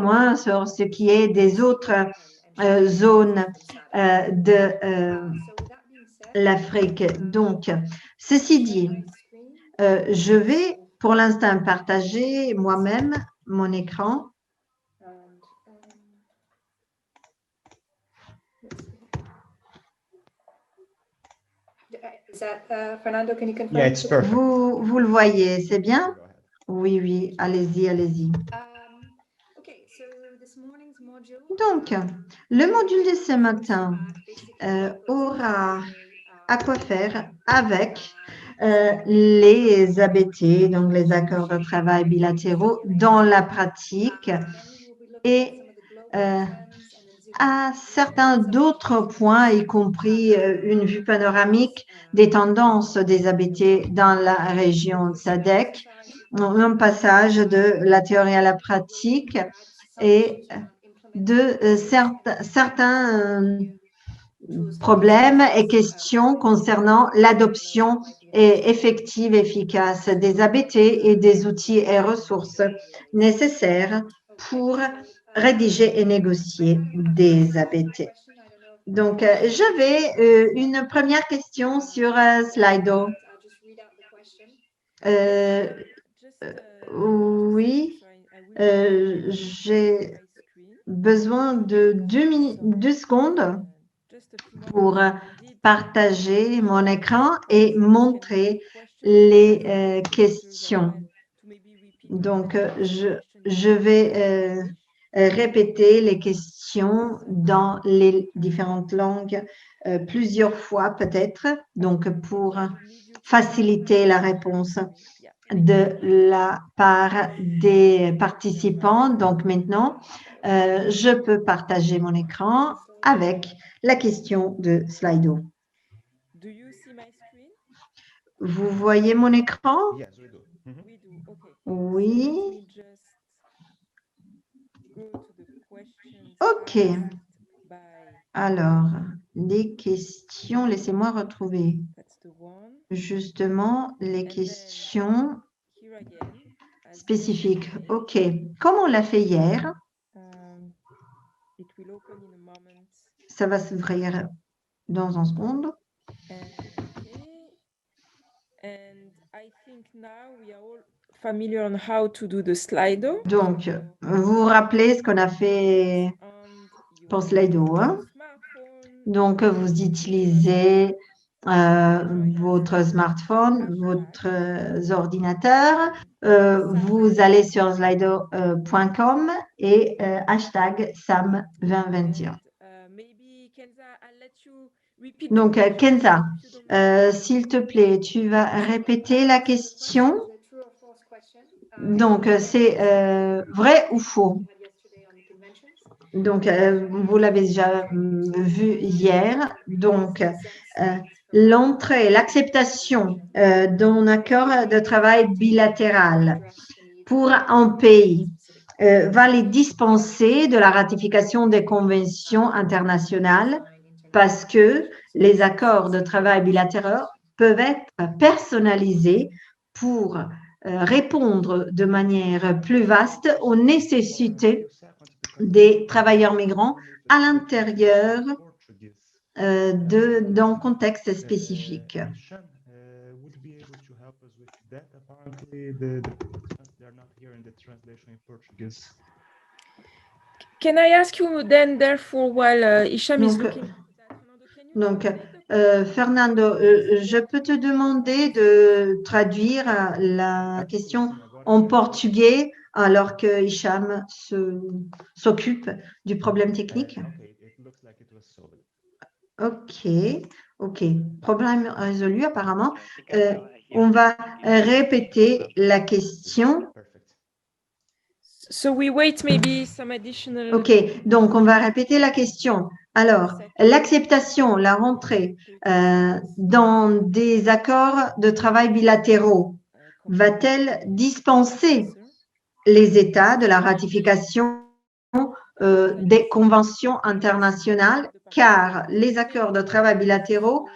moins sur ce qui est des autres zones de l'Afrique. Donc, ceci dit, je vais pour l'instant partager moi-même mon écran. Fernando, can you confirm? Yeah, it's perfect. Vous le voyez, c'est bien? Oui, oui, allez-y, allez-y. Donc, le module de ce matin aura à quoi faire avec les ABT, donc les accords de travail bilatéraux, dans la pratique et à certains d'autres points, y compris une vue panoramique des tendances des ABT dans la région SADC, un passage de la théorie à la pratique et de certains problèmes et questions concernant l'adoption effective, efficace des ABT et des outils et ressources nécessaires pour rédiger et négocier des ABT. Donc, j'avais une première question sur Slido. Oui, j'ai besoin de 2 secondes pour partager mon écran et montrer les questions. Donc, je vais répéter les questions dans les différentes langues plusieurs fois peut-être, donc pour faciliter la réponse de la part des participants. Donc maintenant, je peux partager mon écran avec la question de Slido. Vous voyez mon écran? Yes, we do. Oui. OK. Alors, les questions, laissez-moi retrouver justement les questions spécifiques. OK. Comme on l'a fait hier, ça va s'ouvrir dans un seconde. Donc, vous vous rappelez ce qu'on a fait pour Slido, hein? Donc, vous utilisez votre smartphone, votre ordinateur. Vous allez sur slido.com et hashtag SAM2021. Donc, Kenza, s'il te plaît, tu vas répéter la question. Donc, c'est vrai ou faux? Donc, vous l'avez déjà vu hier. Donc, l'entrée, l'acceptation d'un accord de travail bilatéral pour un pays va les dispenser de la ratification des conventions internationales parce que les accords de travail bilatéraux peuvent être personnalisés pour répondre de manière plus vaste aux nécessités des travailleurs migrants à l'intérieur d'un contexte spécifique. Can I ask you then, therefore, while Hicham is looking... Donc, Fernando, je peux te demander de traduire la question en portugais alors que Hicham s'occupe du problème technique. OK, OK. Problème résolu apparemment. On va répéter la question. So we wait maybe some additional... OK, donc on va répéter la question. Alors, l'acceptation, la rentrée dans des accords de travail bilatéraux va-t-elle dispenser les États de la ratification des conventions internationales, car les accords de travail bilatéraux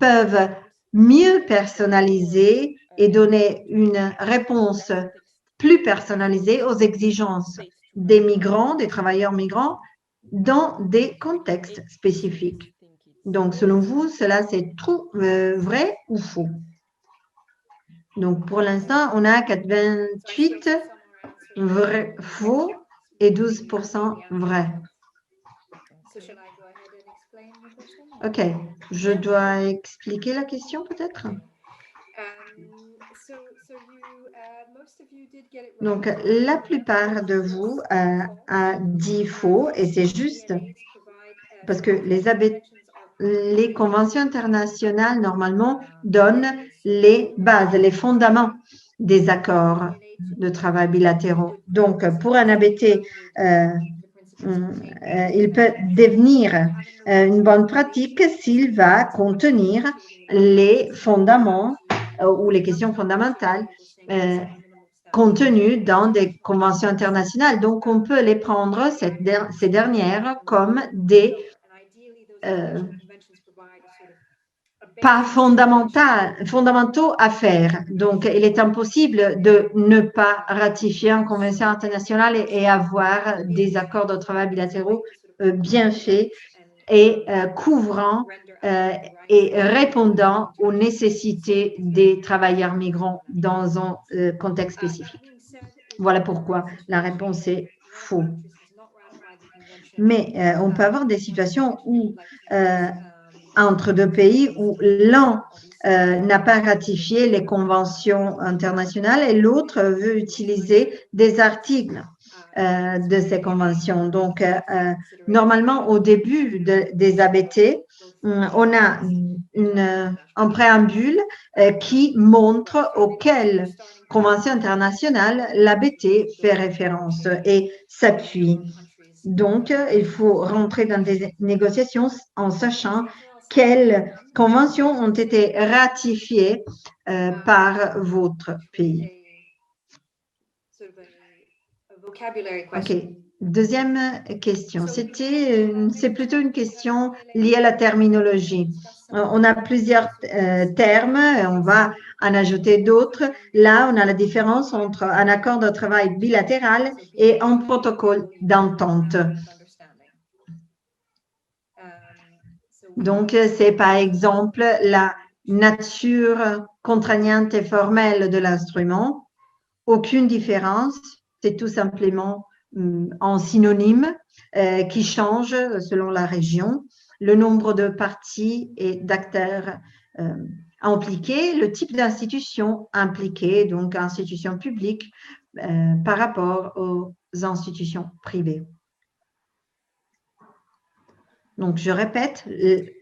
peuvent mieux personnaliser et donner une réponse plus personnalisée aux exigences des migrants, des travailleurs migrants, dans des contextes spécifiques. Donc, selon vous, cela c'est vrai ou faux? Donc, pour l'instant, on a 88 vrai, faux et 12% vrai. So shall I go ahead and explain the question? OK. Je dois expliquer la question peut-être? Most of you did get it right. Donc, la plupart de vous a dit faux et c'est juste parce que les conventions internationales, normalement, donnent les bases, les fondaments des accords de travail bilatéraux. Donc, pour un ABT, il peut devenir une bonne pratique s'il va contenir les fondaments ou les questions fondamentales contenues dans des conventions internationales. Donc, on peut les prendre, ces dernières, comme des pas fondamentaux à faire. Donc, il est impossible de ne pas ratifier une convention internationale et avoir des accords de travail bilatéraux bien faits et couvrant et répondant aux nécessités des travailleurs migrants dans un contexte spécifique. Voilà pourquoi la réponse est faux. Mais on peut avoir des situations où entre deux pays où l'un n'a pas ratifié les conventions internationales et l'autre veut utiliser des articles de ces conventions. Donc, normalement, au début des ABT, on a un préambule qui montre auquel convention internationale l'ABT fait référence et s'appuie. Donc, il faut rentrer dans des négociations en sachant quelles conventions ont été ratifiées par votre pays. OK. Deuxième question. C'est plutôt une question liée à la terminologie. On a plusieurs termes, on va en ajouter d'autres. Là, on a la différence entre un accord de travail bilatéral et un protocole d'entente. Donc, c'est par exemple la nature contraignante et formelle de l'instrument. Aucune différence, c'est tout simplement en synonyme qui change selon la région, le nombre de parties et d'acteurs impliqués, le type d'institution impliquée, donc institutions publiques par rapport aux institutions privées. Donc, je répète,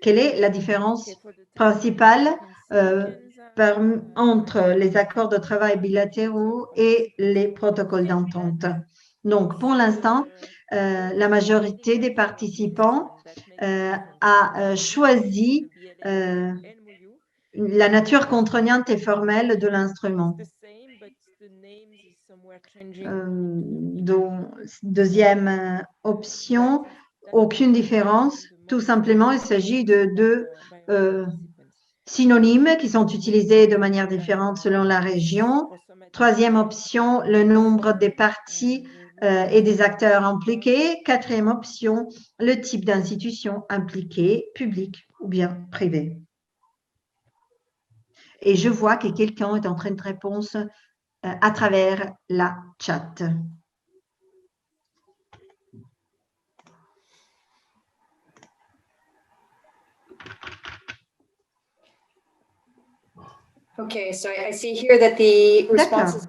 quelle est la différence principale entre les accords de travail bilatéraux et les protocoles d'entente? Donc, pour l'instant, la majorité des participants a choisi la nature contraignante et formelle de l'instrument. Deuxième option, aucune différence. Tout simplement, il s'agit de deux synonymes qui sont utilisés de manière différente selon la région. Troisième option, le nombre des parties et des acteurs impliqués. Quatrième option, le type d'institution impliquée, publique ou bien privée. Et je vois que quelqu'un est en train de répondre à travers la chat. Okay, so I see here that the responses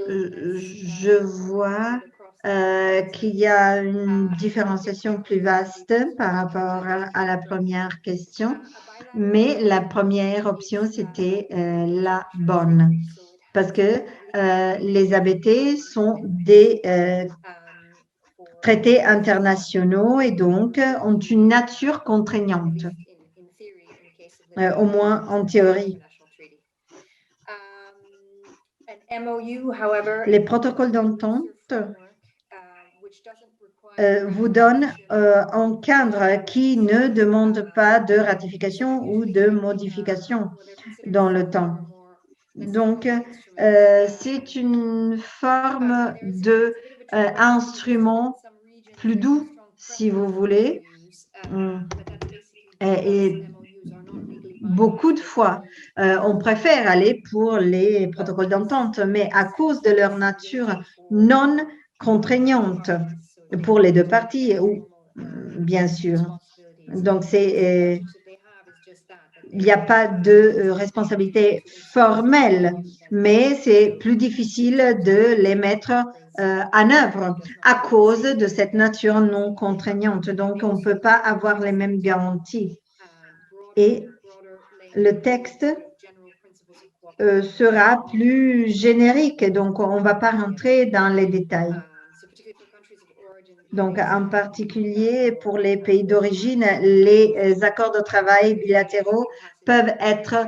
je vois qu'il y a une différenciation plus vaste par rapport à la première question, mais la première option, c'était la bonne, parce que les ABT sont des traités internationaux et donc ont une nature contraignante, au moins en théorie. Les protocoles d'entente vous donnent un cadre qui ne demande pas de ratification ou de modification dans le temps. Donc, c'est une forme de instrument plus doux, si vous voulez. Et beaucoup de fois, on préfère aller pour les protocoles d'entente, mais à cause de leur nature non contraignante pour les deux parties, ou bien sûr. Donc, il n'y a pas de responsabilité formelle, mais c'est plus difficile de les mettre en œuvre à cause de cette nature non contraignante. Donc, on ne peut pas avoir les mêmes garanties. Et le texte sera plus générique, donc on ne va pas rentrer dans les détails. Donc, en particulier pour les pays d'origine, les accords de travail bilatéraux peuvent être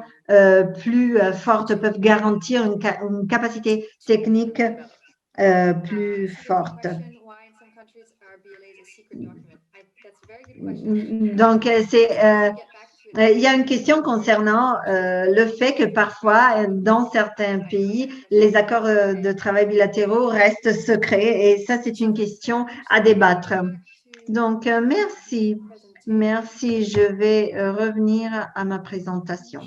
plus fortes, peuvent garantir une capacité technique plus forte. Donc, il y a une question concernant le fait que parfois, dans certains pays, les accords de travail bilatéraux restent secrets et ça, c'est une question à débattre. Donc, merci. Merci. Je vais revenir à ma présentation.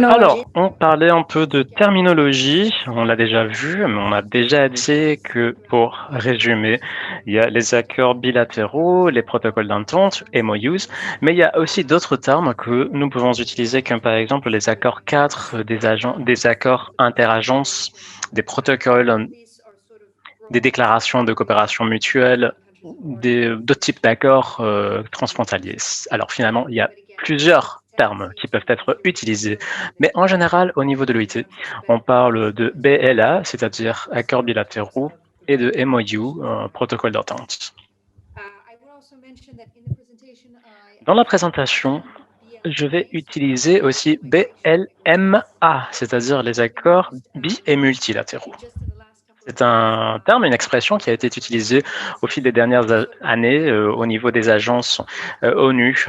Alors, on parlait un peu de terminologie, on l'a déjà vu, mais on a déjà dit que, pour résumer, il y a les accords bilatéraux, les protocoles d'entente, MOUs, mais il y a aussi d'autres termes que nous pouvons utiliser, comme par exemple les accords cadres, des accords interagences, des protocoles, des déclarations de coopération mutuelle, d'autres types d'accords transfrontaliers. Alors finalement, il y a plusieurs termes qui peuvent être utilisés, mais en général, au niveau de l'OIT, on parle de BLA, c'est-à-dire accords bilatéraux, et de MOU, protocole d'entente. Dans la présentation, je vais utiliser aussi BLMA, c'est-à-dire les accords bi- et multilatéraux. C'est un terme, une expression qui a été utilisée au fil des dernières années au niveau des agences ONU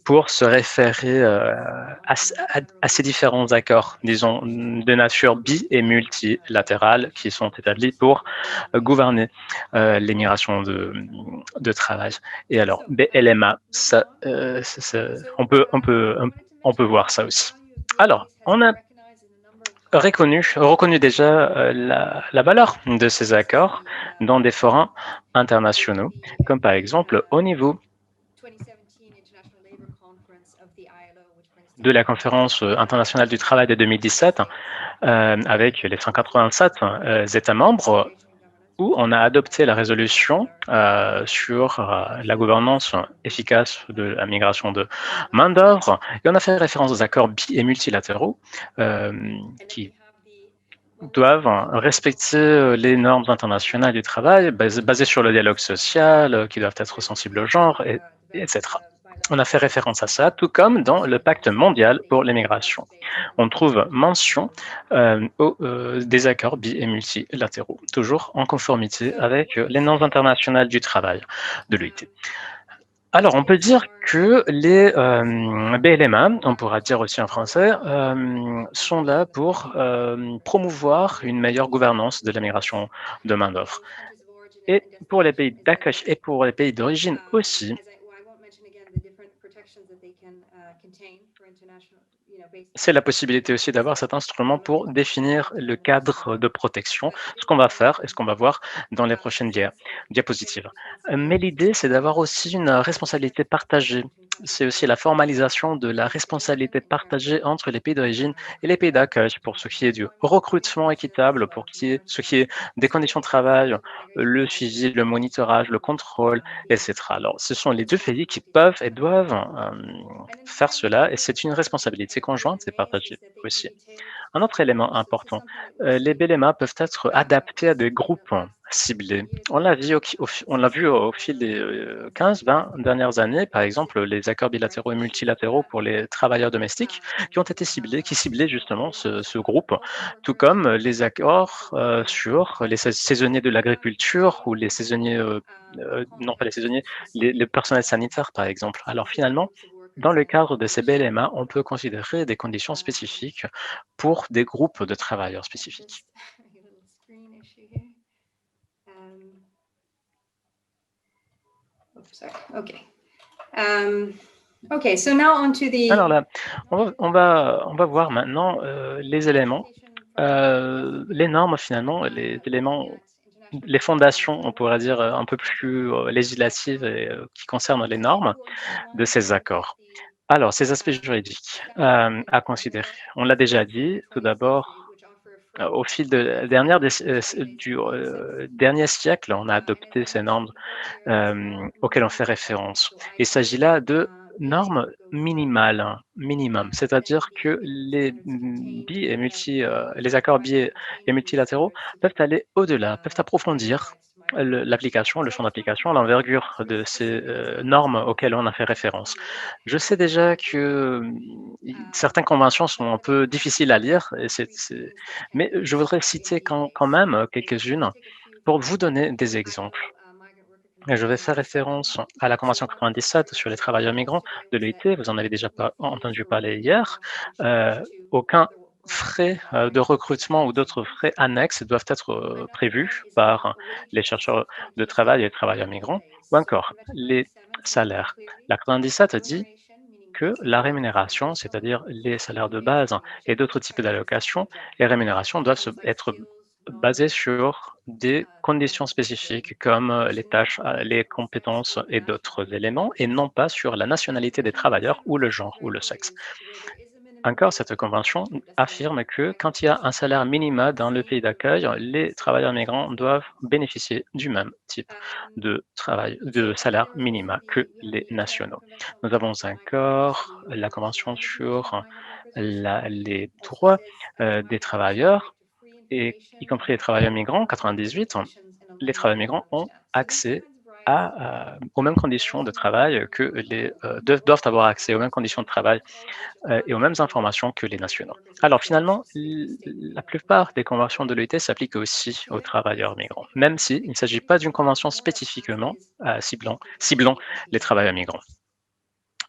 pour se référer à ces différents accords, disons, de nature bi- et multilatérale qui sont établis pour gouverner les migrations de travail. Et alors, BLMA, on peut voir ça aussi. Alors, on a reconnu déjà la valeur de ces accords dans des forums internationaux, comme par exemple au niveau de la conférence internationale du travail de 2017, avec les 187 États membres, où on a adopté la résolution sur la gouvernance efficace de la migration de main-d'œuvre, et on a fait référence aux accords bi- et multilatéraux qui doivent respecter les normes internationales du travail basées sur le dialogue social, qui doivent être sensibles au genre, etc. On a fait référence à ça, tout comme dans le pacte mondial pour les migrations. On trouve mention des accords bi- et multilatéraux, toujours en conformité avec les normes internationales du travail de l'OIT. Alors, on peut dire que les BLMA, on pourra dire aussi en français, sont là pour promouvoir une meilleure gouvernance de la migration de main-d'œuvre. Et pour les pays d'accueil et pour les pays d'origine aussi, c'est la possibilité aussi d'avoir cet instrument pour définir le cadre de protection, ce qu'on va faire et ce qu'on va voir dans les prochaines diapositives. Mais l'idée, c'est d'avoir aussi une responsabilité partagée. C'est aussi la formalisation de la responsabilité partagée entre les pays d'origine et les pays d'accueil pour ce qui est du recrutement équitable, pour ce qui est des conditions de travail, le suivi, le monitorage, le contrôle, etc. Alors, ce sont les deux pays qui peuvent et doivent faire cela, et c'est une responsabilité conjointe et partagée aussi. Un autre élément important, les BLMA peuvent être adaptés à des groupes ciblés. On l'a vu au fil des 15-20 dernières années, par exemple, les accords bilatéraux et multilatéraux pour les travailleurs domestiques qui ont été ciblés, qui ciblaient justement ce groupe, tout comme les accords sur les saisonniers de l'agriculture ou les saisonniers, non pas les saisonniers, les personnels sanitaires, par exemple. Alors finalement, dans le cadre de ces BLMA, on peut considérer des conditions spécifiques pour des groupes de travailleurs spécifiques. Okay, so now on to the Alors là, on va voir maintenant les éléments, les normes finalement, les éléments, les fondations, on pourrait dire un peu plus législatives et qui concernent les normes de ces accords. Alors, ces aspects juridiques à considérer. On l'a déjà dit, tout d'abord, au fil du dernier siècle, on a adopté ces normes auxquelles on fait référence. Il s'agit là de normes minimales, minimum, c'est-à-dire que les les accords bi et multilatéraux peuvent aller au-delà, peuvent approfondir l'application, le champ d'application, l'envergure de ces normes auxquelles on a fait référence. Je sais déjà que certaines conventions sont un peu difficiles à lire, mais je voudrais citer quand même quelques-unes pour vous donner des exemples. Et je vais faire référence à la Convention 97 sur les travailleurs migrants de l'OIT, vous en avez déjà entendu parler hier. Aucun frais de recrutement ou d'autres frais annexes doivent être prévus par les chercheurs de travail et les travailleurs migrants, ou encore les salaires. La 97 dit que la rémunération, c'est-à-dire les salaires de base et d'autres types d'allocations, les rémunérations doivent être basées sur des conditions spécifiques comme les tâches, les compétences et d'autres éléments, et non pas sur la nationalité des travailleurs ou le genre ou le sexe. Encore, cette convention affirme que quand il y a un salaire minima dans le pays d'accueil, les travailleurs migrants doivent bénéficier du même type de salaire minima que les nationaux. Nous avons encore la convention sur les droits des travailleurs, et y compris les travailleurs migrants, 98, les travailleurs migrants ont accès aux mêmes conditions de travail que doivent avoir accès aux mêmes conditions de travail et aux mêmes informations que les nationaux. Alors finalement, la plupart des conventions de l'OIT s'appliquent aussi aux travailleurs migrants, même s'il ne s'agit pas d'une convention spécifiquement ciblant les travailleurs migrants.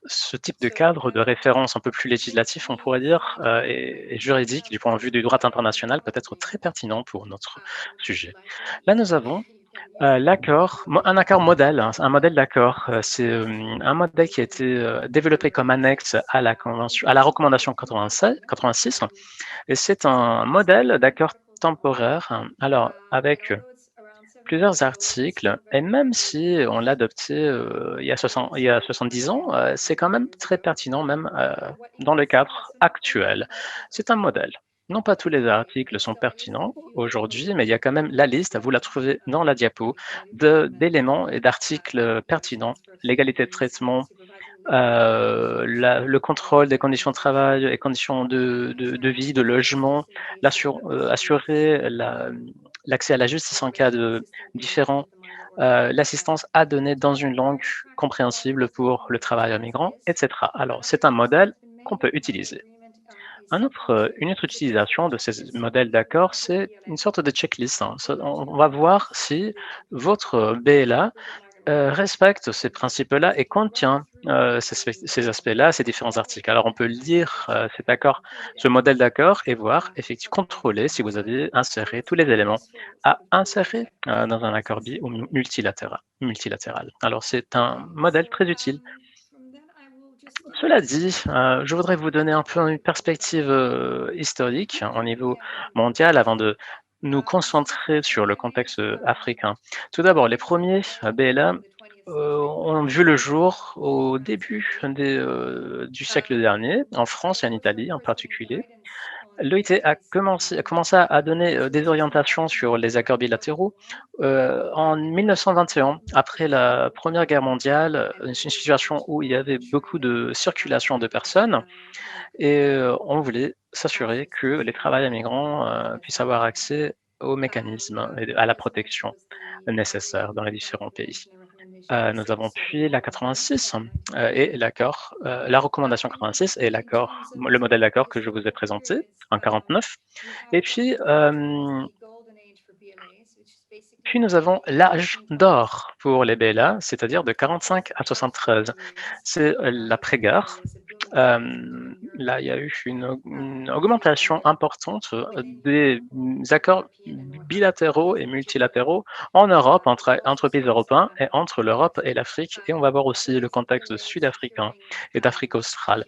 Ce type de cadre de référence un peu plus législatif, on pourrait dire, et juridique du point de vue du droit international peut être très pertinent pour notre sujet. Là, nous avons un accord modèle, hein, un modèle d'accord. C'est un modèle qui a été développé comme annexe à la recommandation 86, et c'est un modèle d'accord temporaire. Alors, avec plusieurs articles, et même si on l'a adopté il y a 70 ans, c'est quand même très pertinent, même dans le cadre actuel. C'est un modèle. Non pas tous les articles sont pertinents aujourd'hui, mais il y a quand même la liste, vous la trouvez dans la diapo, d'éléments et d'articles pertinents, l'égalité de traitement, le contrôle des conditions de travail et conditions de vie, de logement, assurer l'accès à la justice en cas de différend, l'assistance à donner dans une langue compréhensible pour le travailleur migrant, etc. Alors, c'est un modèle qu'on peut utiliser. Une autre utilisation de ces modèles d'accord, c'est une sorte de checklist, hein. On va voir si votre BLA respecte ces principes-là et contient ces aspects-là, ces différents articles. Alors, on peut lire ce modèle d'accord et voir, effectivement, contrôler si vous avez inséré tous les éléments à insérer dans un accord bi ou multilatéral. Alors, c'est un modèle très utile. Cela dit, je voudrais vous donner un peu une perspective historique au niveau mondial avant de nous concentrer sur le contexte africain. Tout d'abord, les premiers BLA ont vu le jour au début du siècle dernier, en France et en Italie en particulier. L'OIT a commencé à donner des orientations sur les accords bilatéraux en 1921, après la Première Guerre mondiale, une situation où il y avait beaucoup de circulation de personnes, et on voulait s'assurer que les travailleurs migrants puissent avoir accès aux mécanismes et à la protection nécessaire dans les différents pays. Nous avons puis la 86 et l'accord, la recommandation 86 et l'accord, le modèle d'accord que je vous ai présenté en 49. Et puis nous avons l'âge d'or pour les BLA, c'est-à-dire de 45 à 73. C'est l'après-guerre. Là, il y a eu une augmentation importante des accords bilatéraux et multilatéraux en Europe, entre pays européens et entre l'Europe et l'Afrique. Et on va voir aussi le contexte sud-africain et d'Afrique australe.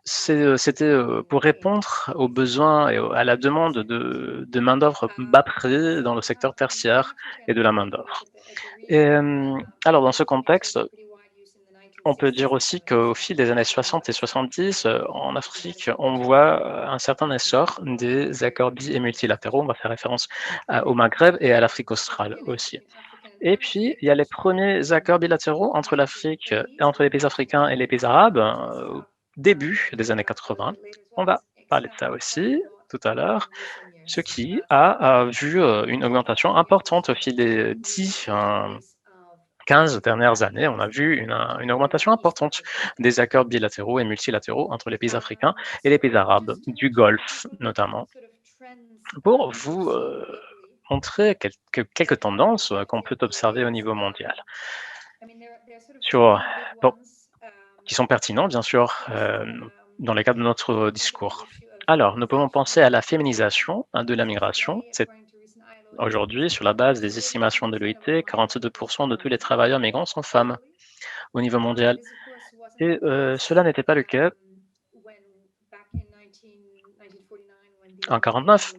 C'était pour répondre aux besoins et à la demande de main-d'œuvre bas prix dans le secteur tertiaire et de la main-d'œuvre. Alors, dans ce contexte, on peut dire aussi qu'au fil des années 60 et 70, en Afrique, on voit un certain essor des accords bi- et multilatéraux. On va faire référence au Maghreb et à l'Afrique australe aussi. Et puis, il y a les premiers accords bilatéraux entre l'Afrique, entre les pays africains et les pays arabes, au début des années 80. On va parler de ça aussi tout à l'heure, ce qui a vu une augmentation importante au fil des 15 dernières années. On a vu une augmentation importante des accords bilatéraux et multilatéraux entre les pays africains et les pays arabes, du Golfe notamment. Pour vous montrer quelques tendances qu'on peut observer au niveau mondial, qui sont pertinents, bien sûr, dans le cadre de notre discours. Alors, nous pouvons penser à la féminisation de la migration. Aujourd'hui, sur la base des estimations de l'OIT, 42% de tous les travailleurs migrants sont femmes au niveau mondial. Et cela n'était pas le cas en 1949,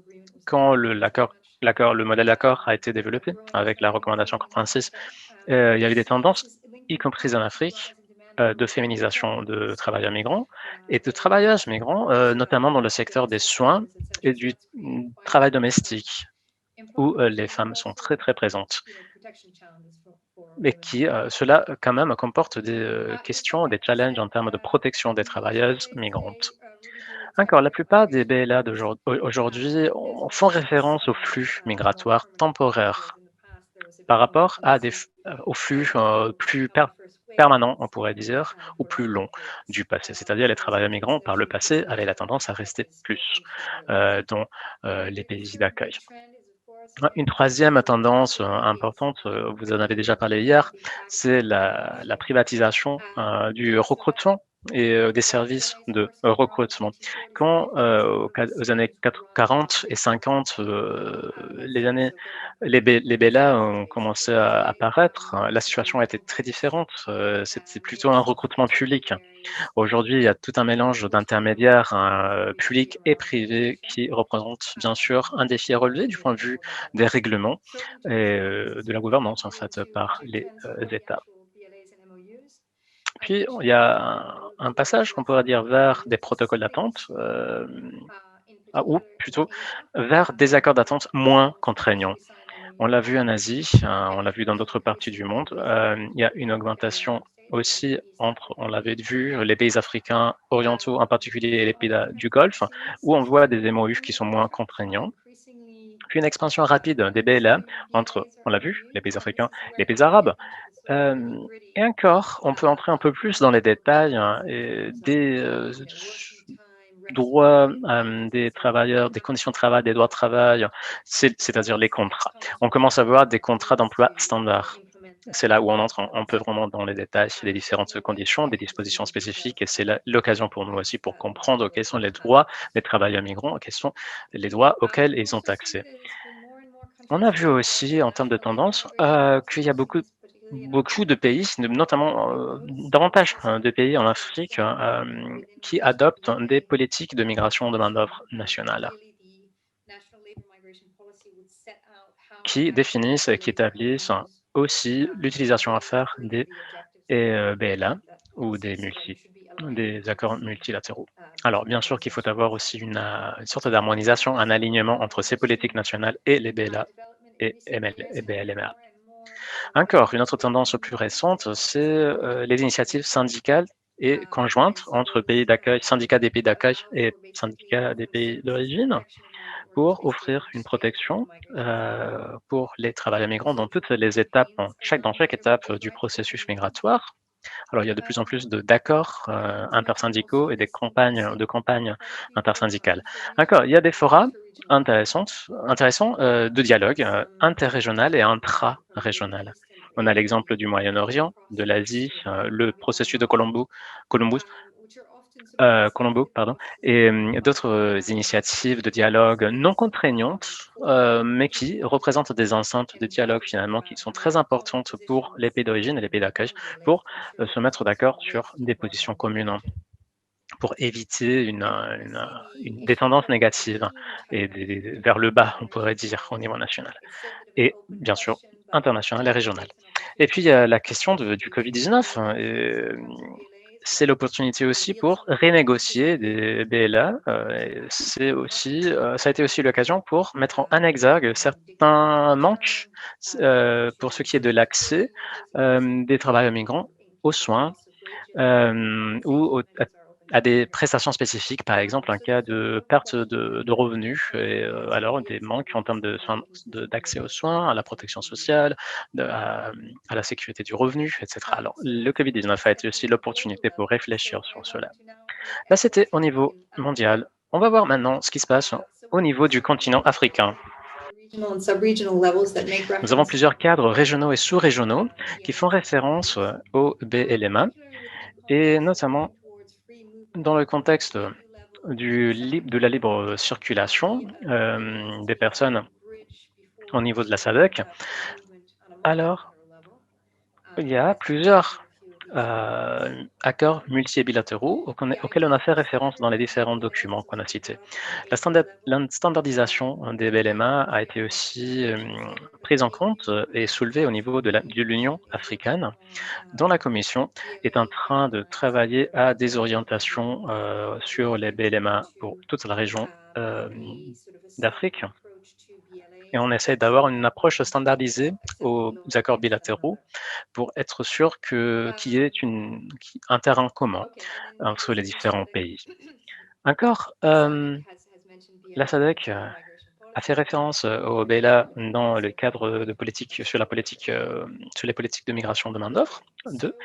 quand le modèle d'accord a été développé avec la recommandation 86. Il y a eu des tendances, y compris en Afrique, de féminisation de travailleurs migrants et de travailleuses migrants, notamment dans le secteur des soins et du travail domestique, où les femmes sont très, très présentes. Mais cela, quand même, comporte des questions, des challenges en termes de protection des travailleuses migrantes. Encore, la plupart des BLA d'aujourd'hui font référence aux flux migratoires temporaires par rapport aux flux plus permanents, on pourrait dire, ou plus longs du passé. C'est-à-dire les travailleurs migrants, par le passé, avaient la tendance à rester plus dans les pays d'accueil. Une troisième tendance importante, vous en avez déjà parlé hier, c'est la privatisation du recrutement et des services de recrutement. Quand aux années 40 et 50, les BELA ont commencé à apparaître, la situation était très différente. C'était plutôt un recrutement public. Aujourd'hui, il y a tout un mélange d'intermédiaires publics et privés qui représentent bien sûr un défi à relever du point de vue des règlements et de la gouvernance en fait par les États. Puis, il y a un passage qu'on pourrait dire vers des protocoles d'attente, ou plutôt vers des accords d'attente moins contraignants. On l'a vu en Asie, on l'a vu dans d'autres parties du monde. Il y a une augmentation aussi entre, on l'avait vu, les pays africains orientaux en particulier et les pays du Golfe, où on voit des MOU qui sont moins contraignants. Puis une expansion rapide des BLA entre, on l'a vu, les pays africains et les pays arabes. Et encore, on peut entrer un peu plus dans les détails des droits des travailleurs, des conditions de travail, des droits de travail, c'est-à-dire les contrats. On commence à voir des contrats d'emploi standards. C'est là où on entre un peu vraiment dans les détails des différentes conditions, des dispositions spécifiques, et c'est l'occasion pour nous aussi pour comprendre quels sont les droits des travailleurs migrants, quels sont les droits auxquels ils ont accès. On a vu aussi, en termes de tendance, qu'il y a beaucoup de pays, notamment davantage de pays en Afrique, qui adoptent des politiques de migration de main-d'œuvre nationale, qui définissent et qui établissent aussi l'utilisation à faire des BLA ou des accords multilatéraux. Alors, bien sûr qu'il faut avoir aussi une sorte d'harmonisation, un alignement entre ces politiques nationales et les BLA et BLMA. Encore, une autre tendance plus récente, c'est les initiatives syndicales et conjointe entre pays d'accueil, syndicats des pays d'accueil et syndicats des pays d'origine pour offrir une protection pour les travailleurs migrants dans toutes les étapes, dans chaque étape du processus migratoire. Alors, il y a de plus en plus d'accords intersyndicaux et des campagnes intersyndicales. D'accord, il y a des forats intéressants de dialogue interrégional et intra-régional. On a l'exemple du Moyen-Orient, de l'Asie, le processus de Colombo, et d'autres initiatives de dialogue non contraignantes, mais qui représentent des enceintes de dialogue finalement qui sont très importantes pour les pays d'origine et les pays d'accueil pour se mettre d'accord sur des positions communes, hein, pour éviter des tendances négatives et vers le bas, on pourrait dire, au niveau national. Et bien sûr, international et régional. Et puis, il y a la question du Covid-19. C'est l'opportunité aussi pour renégocier des BLA. Ça a été aussi l'occasion pour mettre en exergue certains manques pour ce qui est de l'accès des travailleurs migrants aux soins ou à des prestations spécifiques, par exemple un cas de perte de revenus, et alors des manques en termes d'accès aux soins, à la protection sociale, à la sécurité du revenu, etc. Alors, le Covid-19 a été aussi l'opportunité pour réfléchir sur cela. Là, c'était au niveau mondial. On va voir maintenant ce qui se passe au niveau du continent africain. Nous avons plusieurs cadres régionaux et sous-régionaux qui font référence au BLMA, et notamment dans le contexte de la libre circulation des personnes au niveau de la SADC, alors il y a plusieurs accords multilatéraux auxquels on a fait référence dans les différents documents qu'on a cités. La standardisation des BLMA a été aussi prise en compte et soulevée au niveau de l'Union africaine, dont la Commission est en train de travailler à des orientations sur les BLMA pour toute la région d'Afrique. Et on essaie d'avoir une approche standardisée aux accords bilatéraux pour être sûr qu'il y ait un terrain commun entre les différents pays. Encore, la SADC a fait référence au BELA dans le cadre de politique sur les politiques de migration de main-d'œuvre de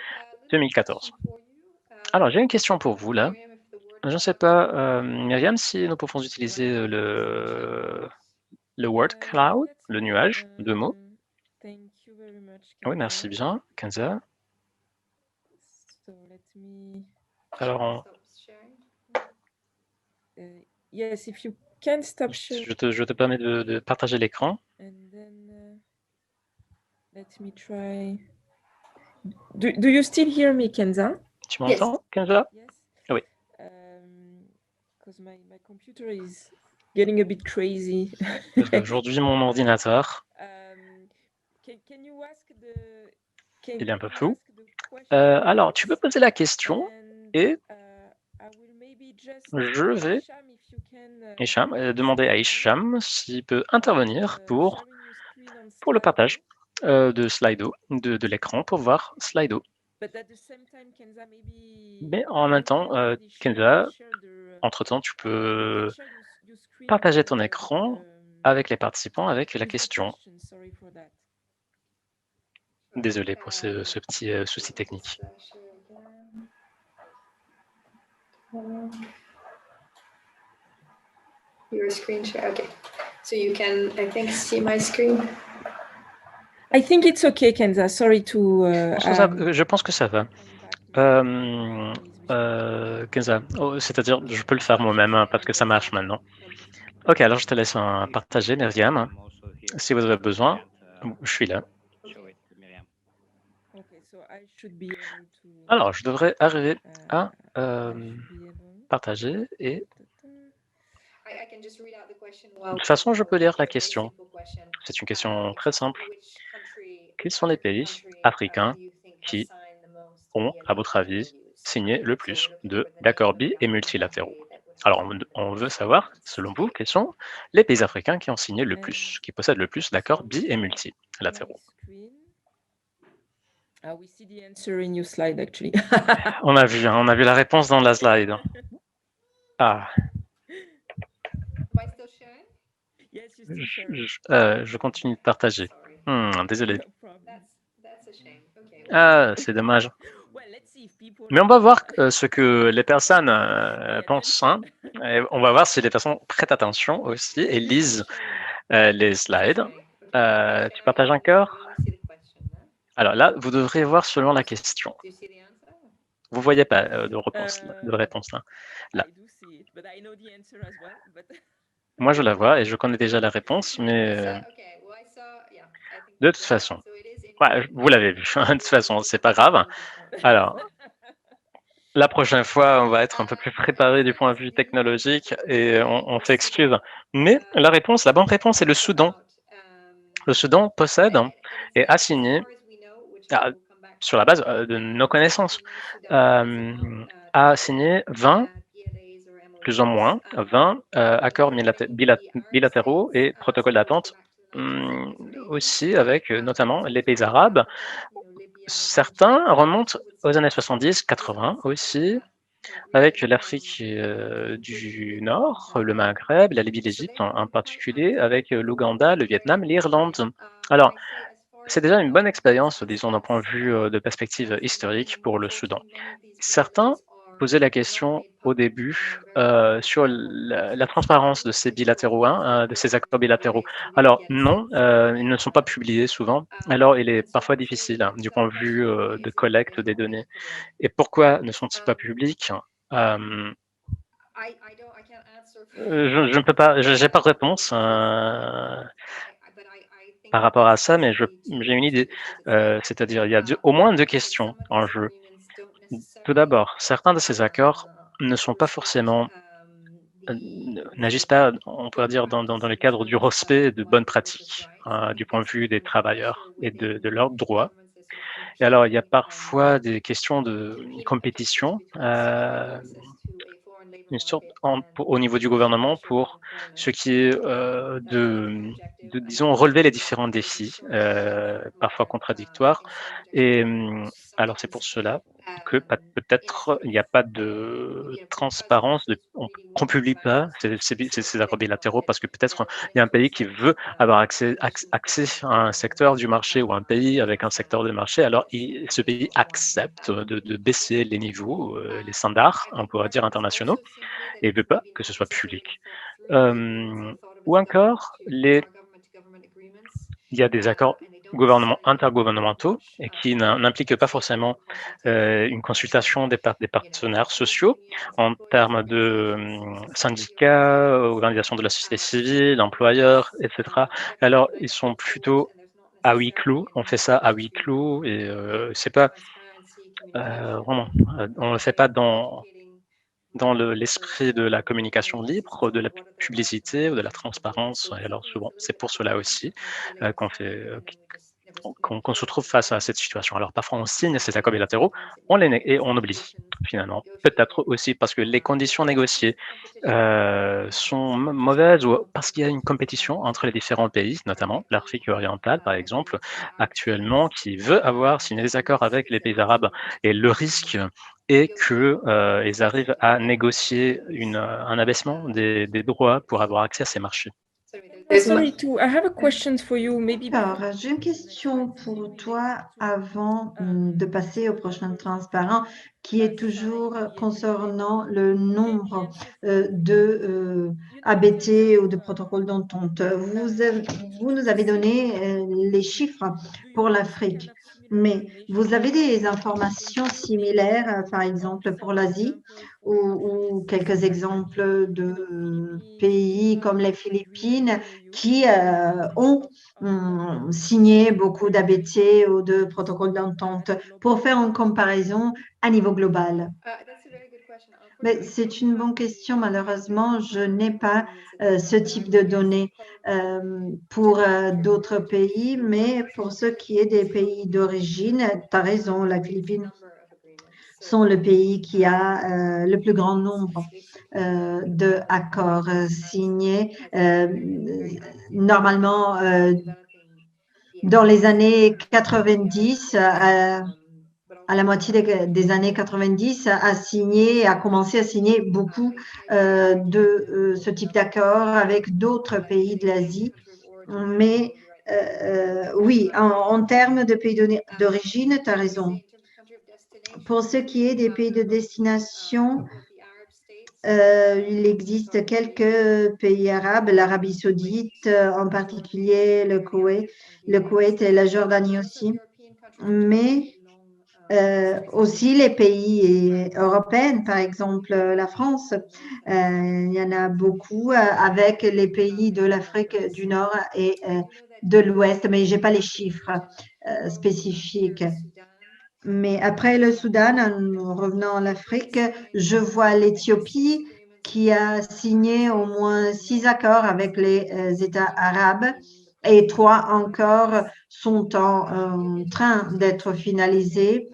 2014. Alors, j'ai une question pour vous là. Je ne sais pas, Myriam, si nous pouvons utiliser le word cloud, le nuage de mots. Thank you very much, Oui, Kenza. merci bien, Kenza. So let me. Alors, Yes, if you can stop sharing. je te permets de partager l'écran. And then let me try. Do you still hear me, Kenza? Tu m'entends, Kenza? Yes. Oui. Because my computer is getting a bit crazy. Parce qu'aujourd'hui, mon ordinateur, Can you ask il est un peu flou. Alors, tu peux poser la question et je vais demander à Hicham s'il peut intervenir pour le partage de Slido, de l'écran, pour voir Slido. Mais en même temps, Kenza, entre-temps, tu peux partager ton écran avec les participants avec la question. Désolé pour ce petit souci technique. Your screen share, okay. So you can, I think, see my screen. I think it's okay, Kenza. Sorry to. Je pense que ça va. Kenza, c'est-à-dire, je peux le faire moi-même hein, parce que ça marche maintenant. Ok, alors je te laisse partager, Myriam. Si vous avez besoin, je suis là. Alors, je devrais arriver à partager et de toute façon, je peux lire la question. C'est une question très simple. Quels sont les pays africains qui ont, à votre avis, signé le plus d'accords bi et multilatéraux? Alors, on veut savoir, selon vous, quels sont les pays africains qui ont signé le plus, qui possèdent le plus d'accords bi et multilatéraux? We see the answer in your slide, actually. On a vu la réponse dans la slide. Ah, Am I still sharing? Yes, you're still sharing. je continue de partager. Sorry. Désolé. No problem. That's a shame. Okay. Ah, c'est dommage. Well, let's see if people Mais on va voir ce que les personnes pensent. Hein. Et on va voir si les personnes prêtent attention aussi et lisent les slides. Tu partages un cœur? Alors là, vous devrez voir selon la question. Do you see the answer? Vous voyez pas de réponse là. Là. I do see it, but I know the answer as well. But Moi, je la vois et je connais déjà la réponse, mais Okay. Well, I saw. Yeah. I think de toute façon, so. It is in ouais, vous l'avez vu. De toute façon, c'est pas grave. Alors, la prochaine fois, on va être un peu plus préparé du point de vue technologique et on s'excuse. Mais la bonne réponse est le Soudan. Le Soudan possède et a signé, sur la base de nos connaissances, a signé 20, plus ou moins, 20 accords bilatéraux et protocoles d'attente aussi avec notamment les pays arabes. Certains remontent aux années 70-80 aussi, avec l'Afrique du Nord, le Maghreb, la Libye, l'Égypte en particulier, avec l'Ouganda, le Vietnam, l'Irlande. Alors, c'est déjà une bonne expérience, disons, d'un point de vue de perspective historique pour le Soudan. Certains posaient la question au début sur la transparence de ces bilatéraux, de ces accords bilatéraux. Alors non, ils ne sont pas publiés souvent. Alors il est parfois difficile du point de vue de collecte des données. Et pourquoi ne sont-ils pas publics? Je ne peux pas, je n'ai pas de réponse par rapport à ça, mais j'ai une idée. C'est-à-dire, il y a au moins deux questions en jeu. Tout d'abord, certains de ces accords ne sont pas forcément, n'agissent pas, on pourrait dire, dans le cadre du respect de bonnes pratiques, du point de vue des travailleurs et de leurs droits. Et alors, il y a parfois des questions de compétition, une sorte au niveau du gouvernement pour ce qui est disons, relever les différents défis, parfois contradictoires. Et alors, c'est pour cela que peut-être il n'y a pas de transparence, on ne publie pas ces accords bilatéraux parce que peut-être il y a un pays qui veut avoir accès à un secteur du marché ou un pays avec un secteur de marché, alors ce pays accepte de baisser les niveaux, les standards, on pourrait dire internationaux, et ne veut pas que ce soit public. Ou encore, il y a des accords intergouvernementaux et qui n'impliquent pas forcément une consultation des partenaires sociaux en termes de syndicats, organisations de la société civile, employeurs, etc. Alors, ils sont plutôt à huis clos, on fait ça à huis clos et c'est pas vraiment, on le fait pas dans l'esprit de la communication libre, de la publicité ou de la transparence. Et alors souvent, c'est pour cela aussi qu'on se trouve face à cette situation. Alors parfois, on signe ces accords bilatéraux, et on oublie finalement. Peut-être aussi parce que les conditions négociées sont mauvaises ou parce qu'il y a une compétition entre les différents pays, notamment l'Afrique orientale, par exemple, actuellement, qui veut signer des accords avec les pays arabes. Et le risque est qu'ils arrivent à négocier un abaissement des droits pour avoir accès à ces marchés. Sorry, I have a question for you. Maybe. Alors, j'ai une question pour toi avant de passer au prochain transparent, qui est toujours concernant le nombre de ABT ou de protocoles d'entente. Vous nous avez donné les chiffres pour l'Afrique, mais vous avez des informations similaires, par exemple pour l'Asie, ou quelques exemples de pays comme les Philippines qui ont signé beaucoup d'ABT ou de protocoles d'entente pour faire une comparaison à niveau global? Mais c'est une bonne question. Malheureusement, je n'ai pas ce type de données pour d'autres pays, mais pour ce qui est des pays d'origine, tu as raison, la Philippines sont le pays qui a le plus grand nombre d'accords signés. Normalement, dans les années 90, à la moitié des années 90, a commencé à signer beaucoup de ce type d'accord avec d'autres pays de l'Asie. Mais oui, en termes de pays d'origine, tu as raison. Pour ce qui est des pays de destination, il existe quelques pays arabes, l'Arabie saoudite en particulier, le Koweït et la Jordanie aussi, mais aussi les pays européens, par exemple la France. Il y en a beaucoup avec les pays de l'Afrique du Nord et de l'Ouest, mais je n'ai pas les chiffres spécifiques. Mais après le Soudan, en revenant en Afrique, je vois l'Éthiopie qui a signé au moins 6 accords avec les États arabes et 3 encore sont en train d'être finalisés.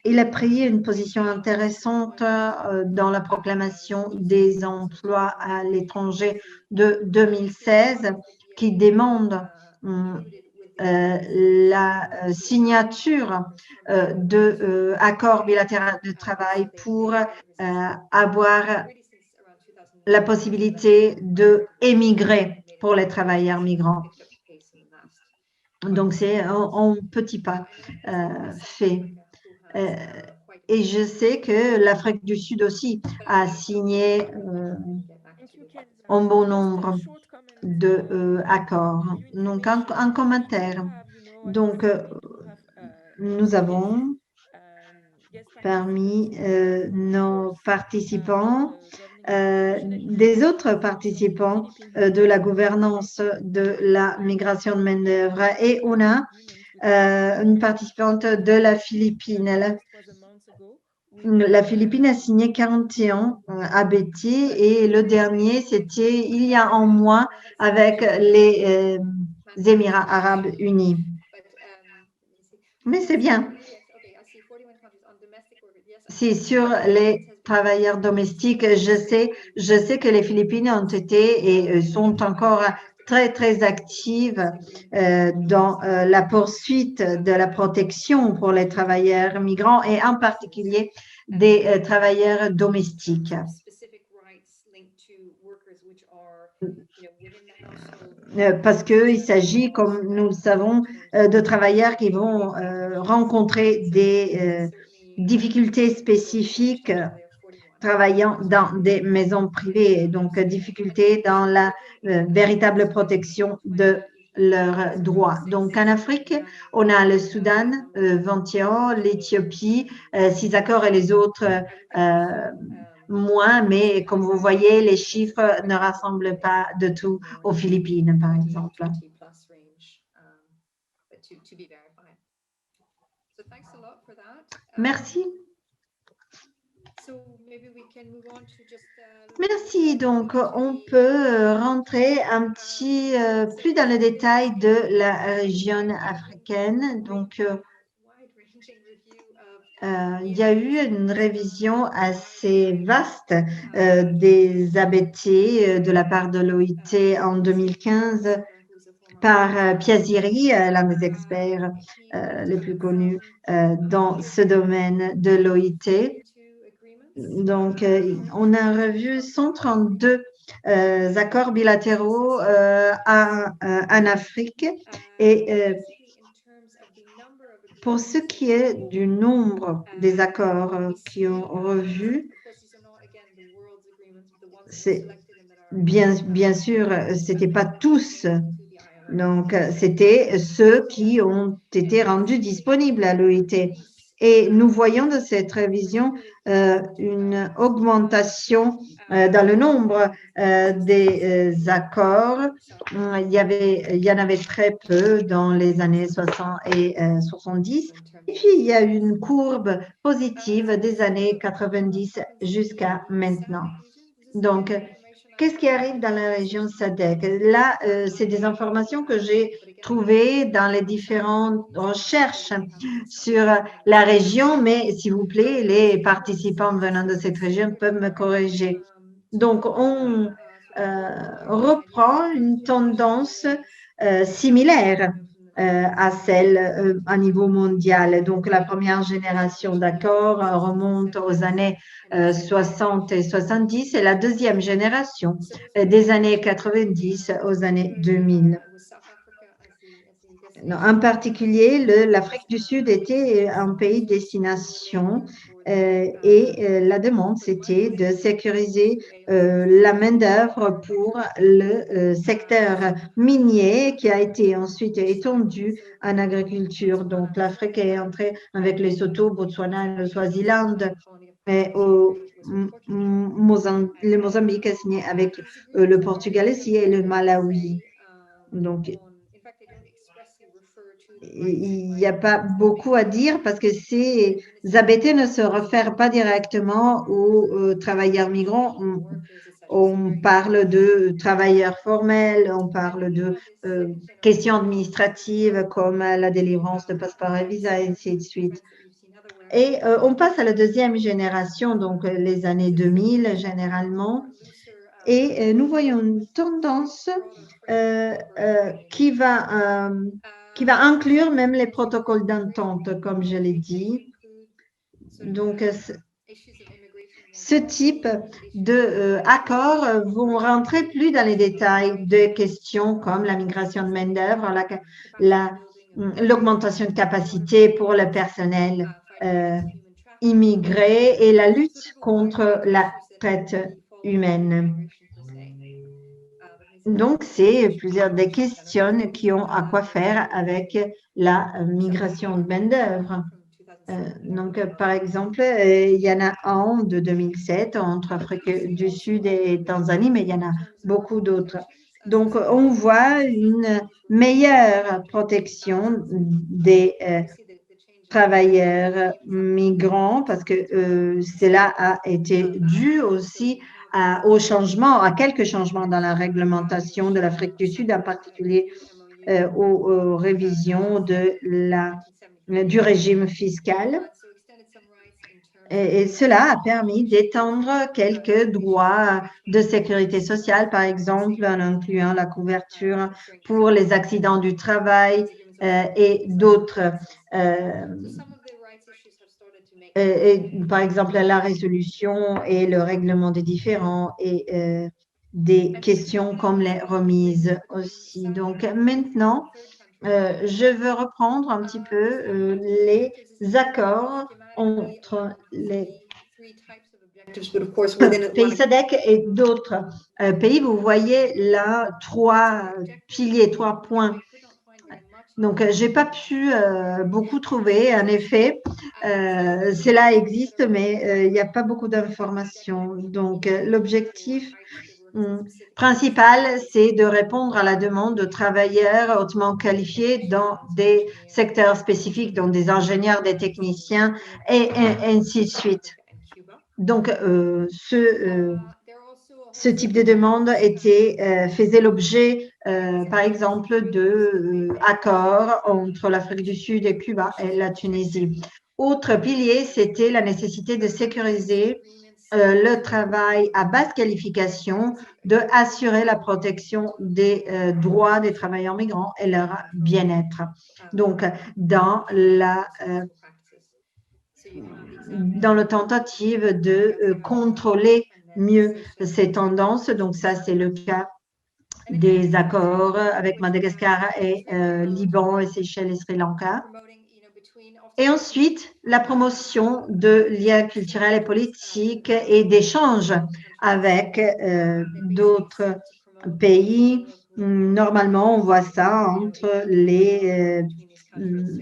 Il a pris une position intéressante dans la proclamation des emplois à l'étranger de 2016 qui demande la signature d'accords bilatéraux de travail pour avoir la possibilité d'émigrer pour les travailleurs migrants. Donc, c'est en petits pas fait. Et je sais que l'Afrique du Sud aussi a signé un bon nombre d'accords. Donc, un commentaire. Donc, nous avons parmi nos participants des autres participants de la gouvernance de la migration de main-d'œuvre et on a une participante de la Philippine. La Philippine a signé 41 ABT et le dernier, c'était il y a un mois avec les Émirats arabes unis. Mais c'est bien. C'est sur les travailleurs domestiques. Je sais que les Philippines ont été et sont encore très, très actives dans la poursuite de la protection pour les travailleurs migrants et en particulier des travailleurs domestiques. Parce qu'il s'agit, comme nous le savons, de travailleurs qui vont rencontrer des difficultés spécifiques travaillant dans des maisons privées, donc difficultés dans la véritable protection de leurs droits. Donc en Afrique, on a le Soudan, 21, l'Éthiopie, 6 accords et les autres moins, mais comme vous voyez, les chiffres ne rassemblent pas de tout aux Philippines, par exemple. Merci. Merci. Donc, on peut rentrer un petit plus dans le détail de la région africaine. Donc, il y a eu une révision assez vaste des ABT de la part de l'OIT en 2015 par Piaziri, l'un des experts les plus connus dans ce domaine de l'OIT. Donc, on a revu 132 accords bilatéraux en Afrique et pour ce qui est du nombre des accords qui ont revu, c'est bien sûr, ce n'était pas tous. Donc, c'était ceux qui ont été rendus disponibles à l'OIT. Et nous voyons de cette révision une augmentation dans le nombre des accords. Il y en avait très peu dans les années 60 et 70. Et puis, il y a une courbe positive des années 90 jusqu'à maintenant. Donc, qu'est-ce qui arrive dans la région SADC? Là, c'est des informations que j'ai trouvées dans les différentes recherches sur la région, mais s'il vous plaît, les participants venant de cette région peuvent me corriger. Donc, on reprend une tendance similaire à celle à niveau mondial. Donc, la première génération d'accords remonte aux années 60 et 70 et la deuxième génération des années 90 aux années 2000. En particulier, l'Afrique du Sud était un pays destination et la demande, c'était de sécuriser la main-d'œuvre pour le secteur minier qui a été ensuite étendu en agriculture. Donc, l'Afrique est entrée avec Lesotho, Botswana, le Swaziland et le Mozambique a signé avec le Portugal ici et le Malawi. Donc, il n'y a pas beaucoup à dire parce que ces ABT ne se réfèrent pas directement aux travailleurs migrants. On parle de travailleurs formels, on parle de questions administratives comme la délivrance de passeports et visas, et ainsi de suite. Et on passe à la deuxième génération, donc les années 2000 généralement, et nous voyons une tendance qui va inclure même les protocoles d'entente, comme je l'ai dit. Donc, ce type d'accords vont rentrer plus dans les détails de questions comme la migration de main-d'œuvre, l'augmentation de capacité pour le personnel immigré et la lutte contre la traite humaine. Donc, c'est plusieurs des questions qui ont à quoi faire avec la migration de main-d'œuvre. Donc, par exemple, il y en a un de 2007 entre Afrique du Sud et Tanzanie, mais il y en a beaucoup d'autres. Donc, on voit une meilleure protection des travailleurs migrants parce que cela a été dû aussi au changement, à quelques changements dans la réglementation de l'Afrique du Sud, en particulier aux révisions du régime fiscal. Et cela a permis d'étendre quelques droits de sécurité sociale, par exemple, en incluant la couverture pour les accidents du travail et d'autres. Par exemple, la résolution et le règlement des différends et des questions comme les remises aussi. Donc maintenant, je veux reprendre un petit peu les accords entre les pays SADC et d'autres pays. Vous voyez là 3 piliers, 3 points. Donc, je n'ai pas pu beaucoup trouver. En effet, cela existe, mais il n'y a pas beaucoup d'informations. Donc, l'objectif principal, c'est de répondre à la demande de travailleurs hautement qualifiés dans des secteurs spécifiques, dont des ingénieurs, des techniciens, et ainsi de suite. Donc, ce type de demande faisait l'objet, par exemple, d'accords entre l'Afrique du Sud et Cuba et la Tunisie. Autre pilier, c'était la nécessité de sécuriser le travail à basse qualification, d'assurer la protection des droits des travailleurs migrants et leur bien-être. Donc, dans la tentative de contrôler mieux ces tendances. Donc, ça, c'est le cas des accords avec Madagascar et Liban et Seychelles et Sri Lanka. Et ensuite, la promotion de liens culturels et politiques et d'échanges avec d'autres pays. Normalement, on voit ça entre les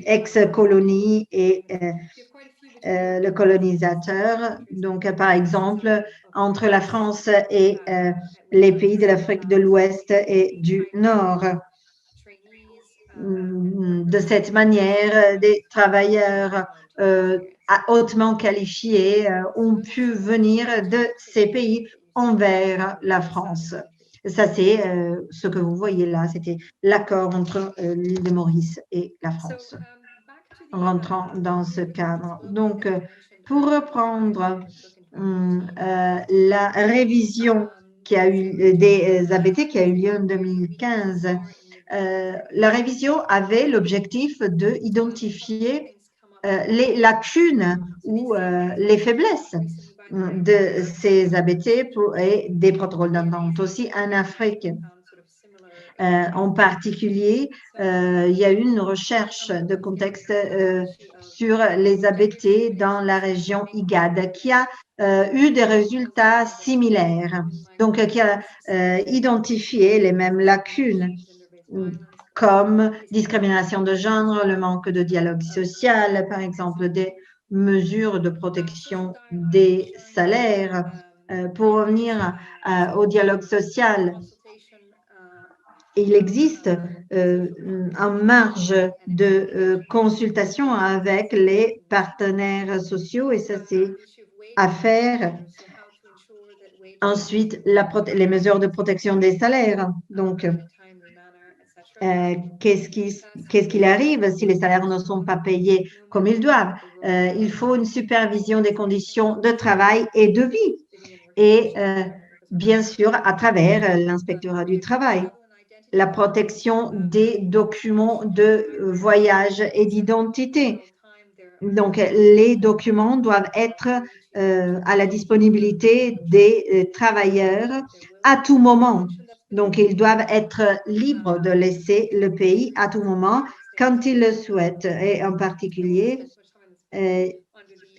ex-colonies et le colonisateur. Donc, par exemple, entre la France et les pays de l'Afrique de l'Ouest et du Nord. De cette manière, des travailleurs hautement qualifiés ont pu venir de ces pays envers la France. Ça, c'est ce que vous voyez là, c'était l'accord entre l'île de Maurice et la France, rentrant dans ce cadre. Donc, pour reprendre la révision qui a eu des ABT qui a eu lieu en 2015, la révision avait l'objectif d'identifier les lacunes ou les faiblesses de ces ABT et des protocoles d'entente. Aussi en Afrique, en particulier, il y a eu une recherche de contexte sur les ABT dans la région IGAD qui a eu des résultats similaires, donc qui a identifié les mêmes lacunes comme discrimination de genre, le manque de dialogue social, par exemple des mesures de protection des salaires. Pour revenir au dialogue social, il existe une marge de consultation avec les partenaires sociaux et ça c'est à faire. Ensuite, les mesures de protection des salaires. Donc, qu'est-ce qu'il arrive si les salaires ne sont pas payés comme ils doivent? Il faut une supervision des conditions de travail et de vie. Et bien sûr, à travers l'inspectorat du travail, la protection des documents de voyage et d'identité. Donc, les documents doivent être à la disponibilité des travailleurs à tout moment. Donc, ils doivent être libres de laisser le pays à tout moment quand ils le souhaitent. Et en particulier,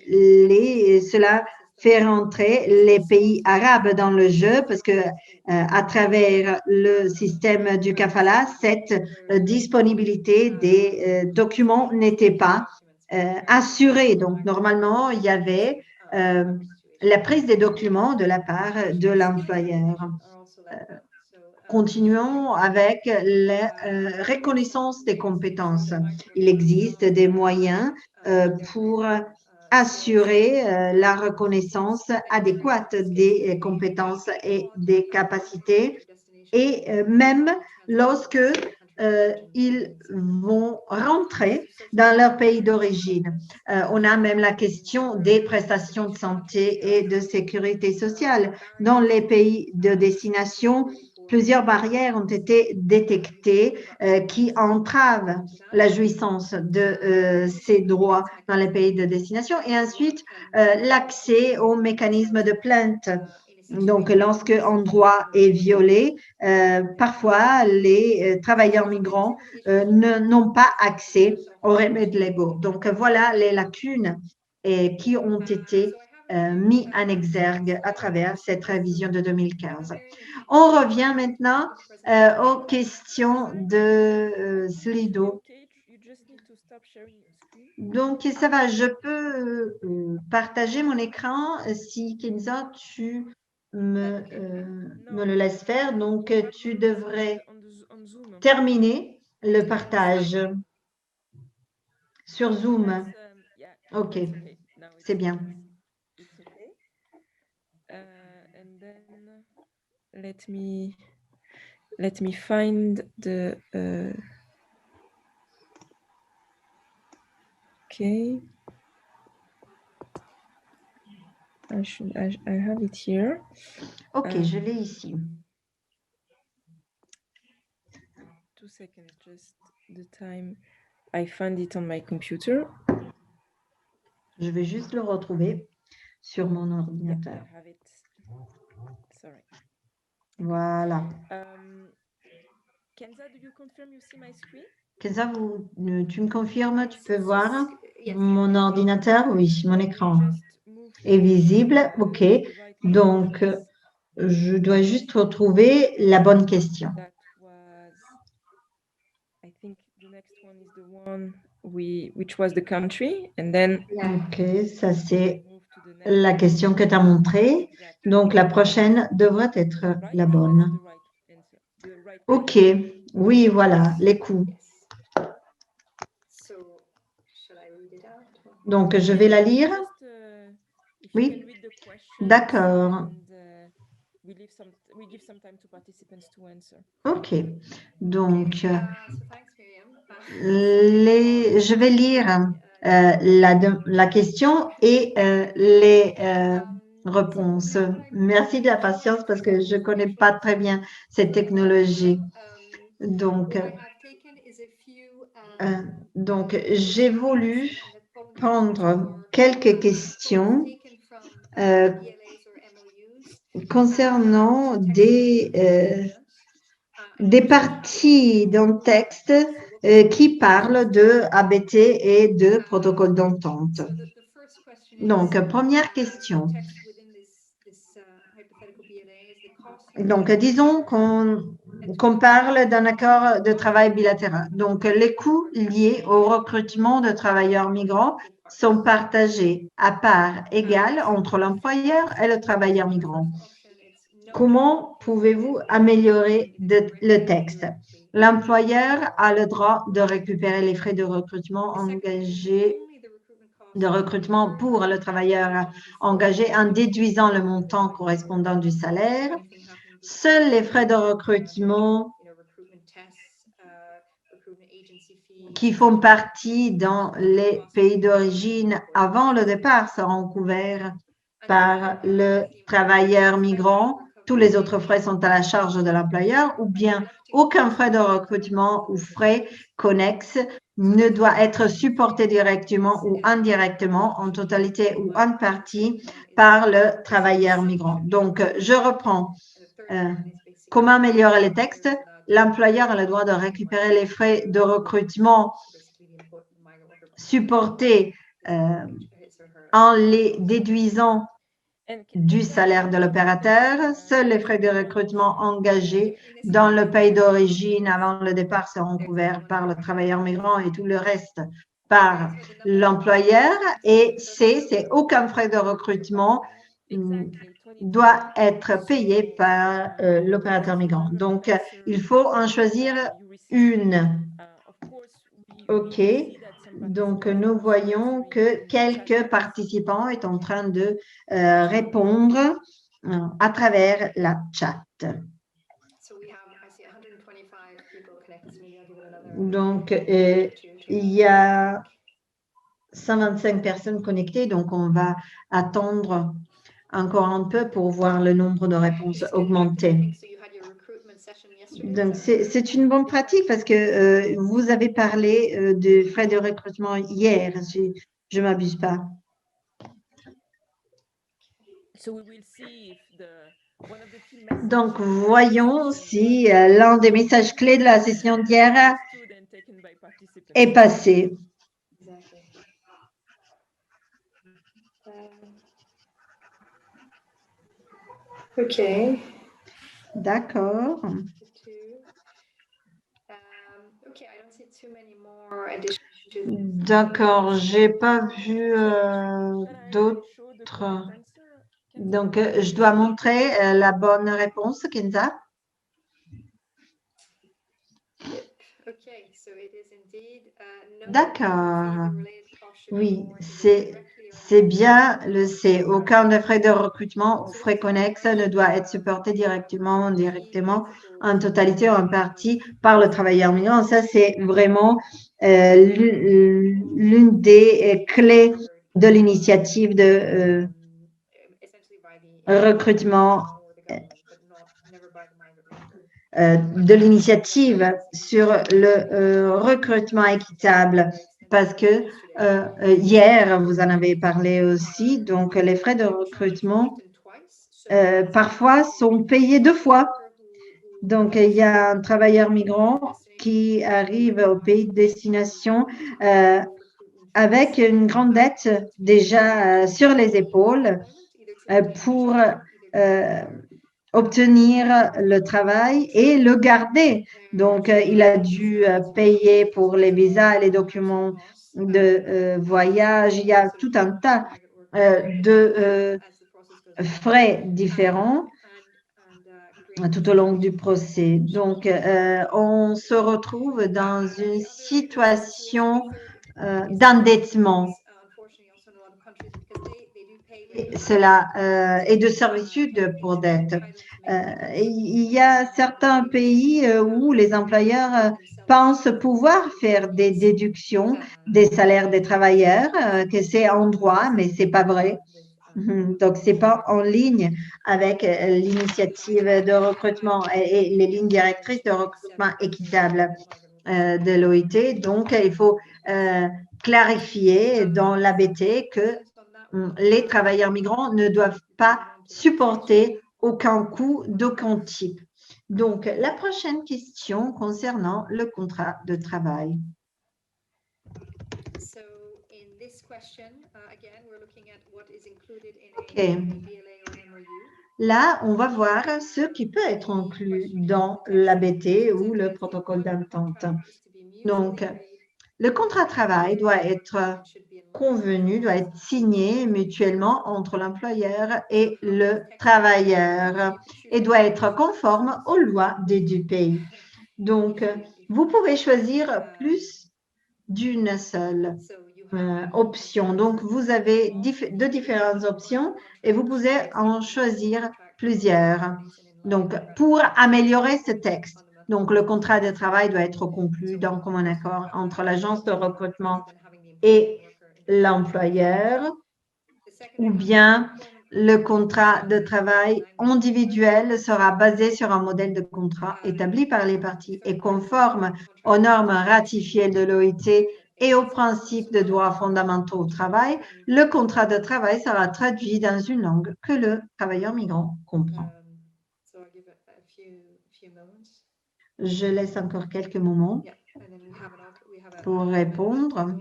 cela fait rentrer les pays arabes dans le jeu parce que à travers le système du kafala, cette disponibilité des documents n'était pas assurée. Donc, normalement, il y avait la prise des documents de la part de l'employeur. Continuons avec la reconnaissance des compétences. Il existe des moyens pour assurer la reconnaissance adéquate des compétences et des capacités et même lorsque ils vont rentrer dans leur pays d'origine. On a même la question des prestations de santé et de sécurité sociale. Dans les pays de destination, plusieurs barrières ont été détectées qui entravent la jouissance de ces droits dans les pays de destination. Et ensuite, l'accès aux mécanismes de plainte. Donc, lorsque un droit est violé, parfois les travailleurs migrants n'ont pas accès aux remèdes légaux. Donc, voilà les lacunes qui ont été mis en exergue à travers cette révision de 2015. On revient maintenant aux questions de Slido. Donc, ça va, je peux partager mon écran si, Kenza, tu me le laisses faire. Donc, tu devrais terminer le partage sur Zoom. OK, c'est bien. Let me find the okay. I have it here. OK, je l'ai ici. 2 seconds, just the time I find it on my computer. Je vais juste le retrouver sur mon ordinateur. Yeah, I have it. Sorry. Voilà. Kenza, do you confirm you see my screen? Kenza, tu me confirmes, tu peux voir mon ordinateur? Oui, mon écran est visible. OK. Donc, je dois juste retrouver la bonne question. That was, I think the next one is the one which was the country. And then OK, ça c'est la question que tu as montrée. Donc, la prochaine devrait être la bonne. OK. Oui, voilà, les coûts. Donc, je vais la lire. Oui, d'accord. OK. Donc, je vais lire la question et les réponses. Merci de la patience parce que je ne connais pas très bien cette technologie. Donc, j'ai voulu prendre quelques questions concernant des parties d'un texte qui parlent de ABT et de protocole d'entente. Donc, première question. Donc, disons qu'on parle d'un accord de travail bilatéral. Donc, les coûts liés au recrutement de travailleurs migrants sont partagés à part égale entre l'employeur et le travailleur migrant. Comment pouvez-vous améliorer le texte? L'employeur a le droit de récupérer les frais de recrutement pour le travailleur engagé en déduisant le montant correspondant du salaire. Seuls les frais de recrutement qui font partie dans les pays d'origine avant le départ seront couverts par le travailleur migrant. Tous les autres frais sont à la charge de l'employeur ou bien aucun frais de recrutement ou frais connexes ne doit être supporté directement ou indirectement, en totalité ou en partie, par le travailleur migrant. Donc, je reprends. Comment améliorer les textes? L'employeur a le droit de récupérer les frais de recrutement supportés en les déduisant du salaire de l'opérateur. Seuls les frais de recrutement engagés dans le pays d'origine avant le départ seront couverts par le travailleur migrant et tout le reste par l'employeur. Et c'est aucun frais de recrutement doit être payé par l'opérateur migrant. Donc, il faut en choisir une. OK. Donc, nous voyons que quelques participants sont en train de répondre à travers la chat. Donc, il y a 125 personnes connectées, donc on va attendre encore un peu pour voir le nombre de réponses augmenter. Donc, c'est une bonne pratique parce que vous avez parlé de frais de recrutement hier, si je ne m'abuse pas. Donc, voyons si l'un des messages clés de la session d'hier est passé. OK. D'accord. D'accord, je n'ai pas vu d'autres. Donc, je dois montrer la bonne réponse, Kenza. D'accord. Oui, c'est bien le C. Aucun des frais de recrutement ou frais connexes ne doit être supporté directement ou indirectement, en totalité ou en partie, par le travailleur migrant. Ça, c'est vraiment l'une des clés de l'initiative de recrutement, de l'initiative sur le recrutement équitable. Parce que hier, vous en avez parlé aussi, donc les frais de recrutement parfois sont payés 2 fois. Donc, il y a un travailleur migrant qui arrive au pays de destination avec une grande dette déjà sur les épaules pour obtenir le travail et le garder. Donc, il a dû payer pour les visas et les documents de voyage. Il y a tout un tas de frais différents tout au long du procès. Donc, on se retrouve dans une situation d'endettement. Cela est de servitude pour dette. Il y a certains pays où les employeurs pensent pouvoir faire des déductions des salaires des travailleurs, que c'est en droit, mais ce n'est pas vrai. Donc, ce n'est pas en ligne avec l'initiative de recrutement et les lignes directrices de recrutement équitable de l'OIT. Donc, il faut clarifier dans l'ABT que les travailleurs migrants ne doivent pas supporter aucun coût d'aucun type. Donc, la prochaine question concernant le contrat de travail. Là, on va voir ce qui peut être inclus dans l'ABT ou le protocole d'entente. Donc, le contrat de travail doit être convenu, doit être signé mutuellement entre l'employeur et le travailleur et doit être conforme aux lois des deux pays. Donc, vous pouvez choisir plus d'une seule option. Donc, vous avez deux différentes options et vous pouvez en choisir plusieurs. Donc, pour améliorer ce texte, donc le contrat de travail doit être conclu dans commun accord entre l'agence de recrutement et l'employeur, ou bien le contrat de travail individuel sera basé sur un modèle de contrat établi par les parties et conforme aux normes ratifiées de l'OIT et aux principes de droits fondamentaux au travail. Le contrat de travail sera traduit dans une langue que le travailleur migrant comprend. Je laisse encore quelques moments pour répondre.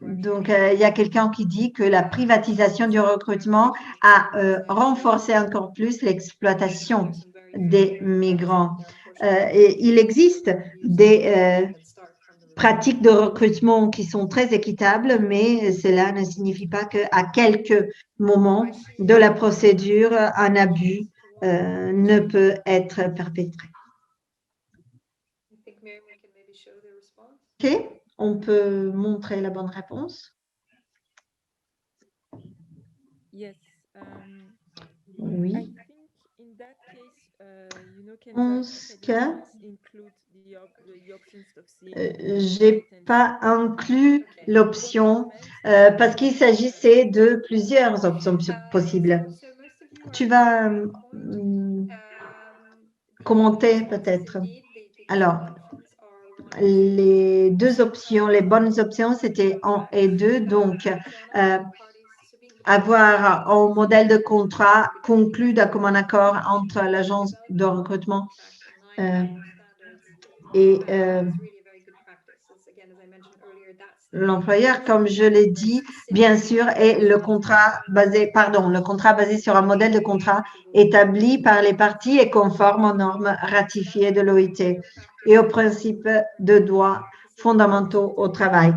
Donc, il y a quelqu'un qui dit que la privatisation du recrutement a renforcé encore plus l'exploitation des migrants. Et il existe des pratiques de recrutement qui sont très équitables, mais cela ne signifie pas qu'à quelques moments de la procédure, un abus ne peut être perpétré. OK, on peut montrer la bonne réponse. Oui. En ce cas, je n'ai pas inclus l'option parce qu'il s'agissait de plusieurs options possibles. Tu vas commenter peut-être. Alors, les deux options, les bonnes options, c'était 1 et 2. Donc, avoir un modèle de contrat conclu d'un commun accord entre l'agence de recrutement et l'employeur, comme je l'ai dit, bien sûr, est le contrat basé sur un modèle de contrat établi par les parties et conforme aux normes ratifiées de l'OIT et aux principes de droits fondamentaux au travail.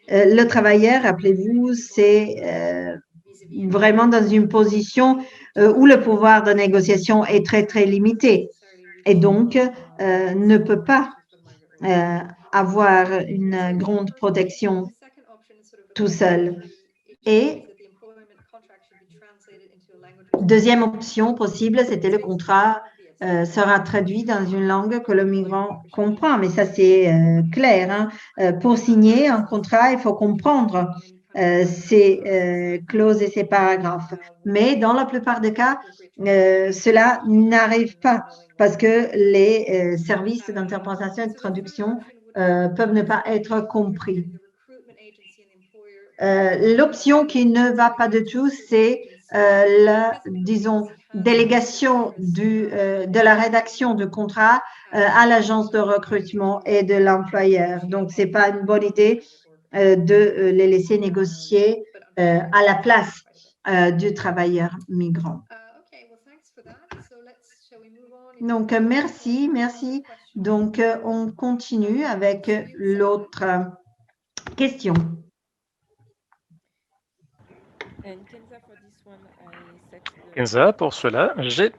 Le travailleur, rappelez-vous, c'est vraiment dans une position où le pouvoir de négociation est très, très limité et donc ne peut pas avoir une grande protection tout seul. Et deuxième option possible, c'était le contrat sera traduit dans une langue que le migrant comprend. Mais ça, c'est clair. Hein. Pour signer un contrat, il faut comprendre ces clauses et ces paragraphes. Mais dans la plupart des cas, cela n'arrive pas parce que les services d'interprétation et de traduction peuvent ne pas être compris. L'option qui ne va pas du tout, c'est la, disons, délégation de la rédaction du contrat à l'agence de recrutement et de l'employeur. Donc, ce n'est pas une bonne idée de les laisser négocier à la place du travailleur migrant. Donc, merci. Donc, on continue avec l'autre question. Kenza, pour cela, j'ai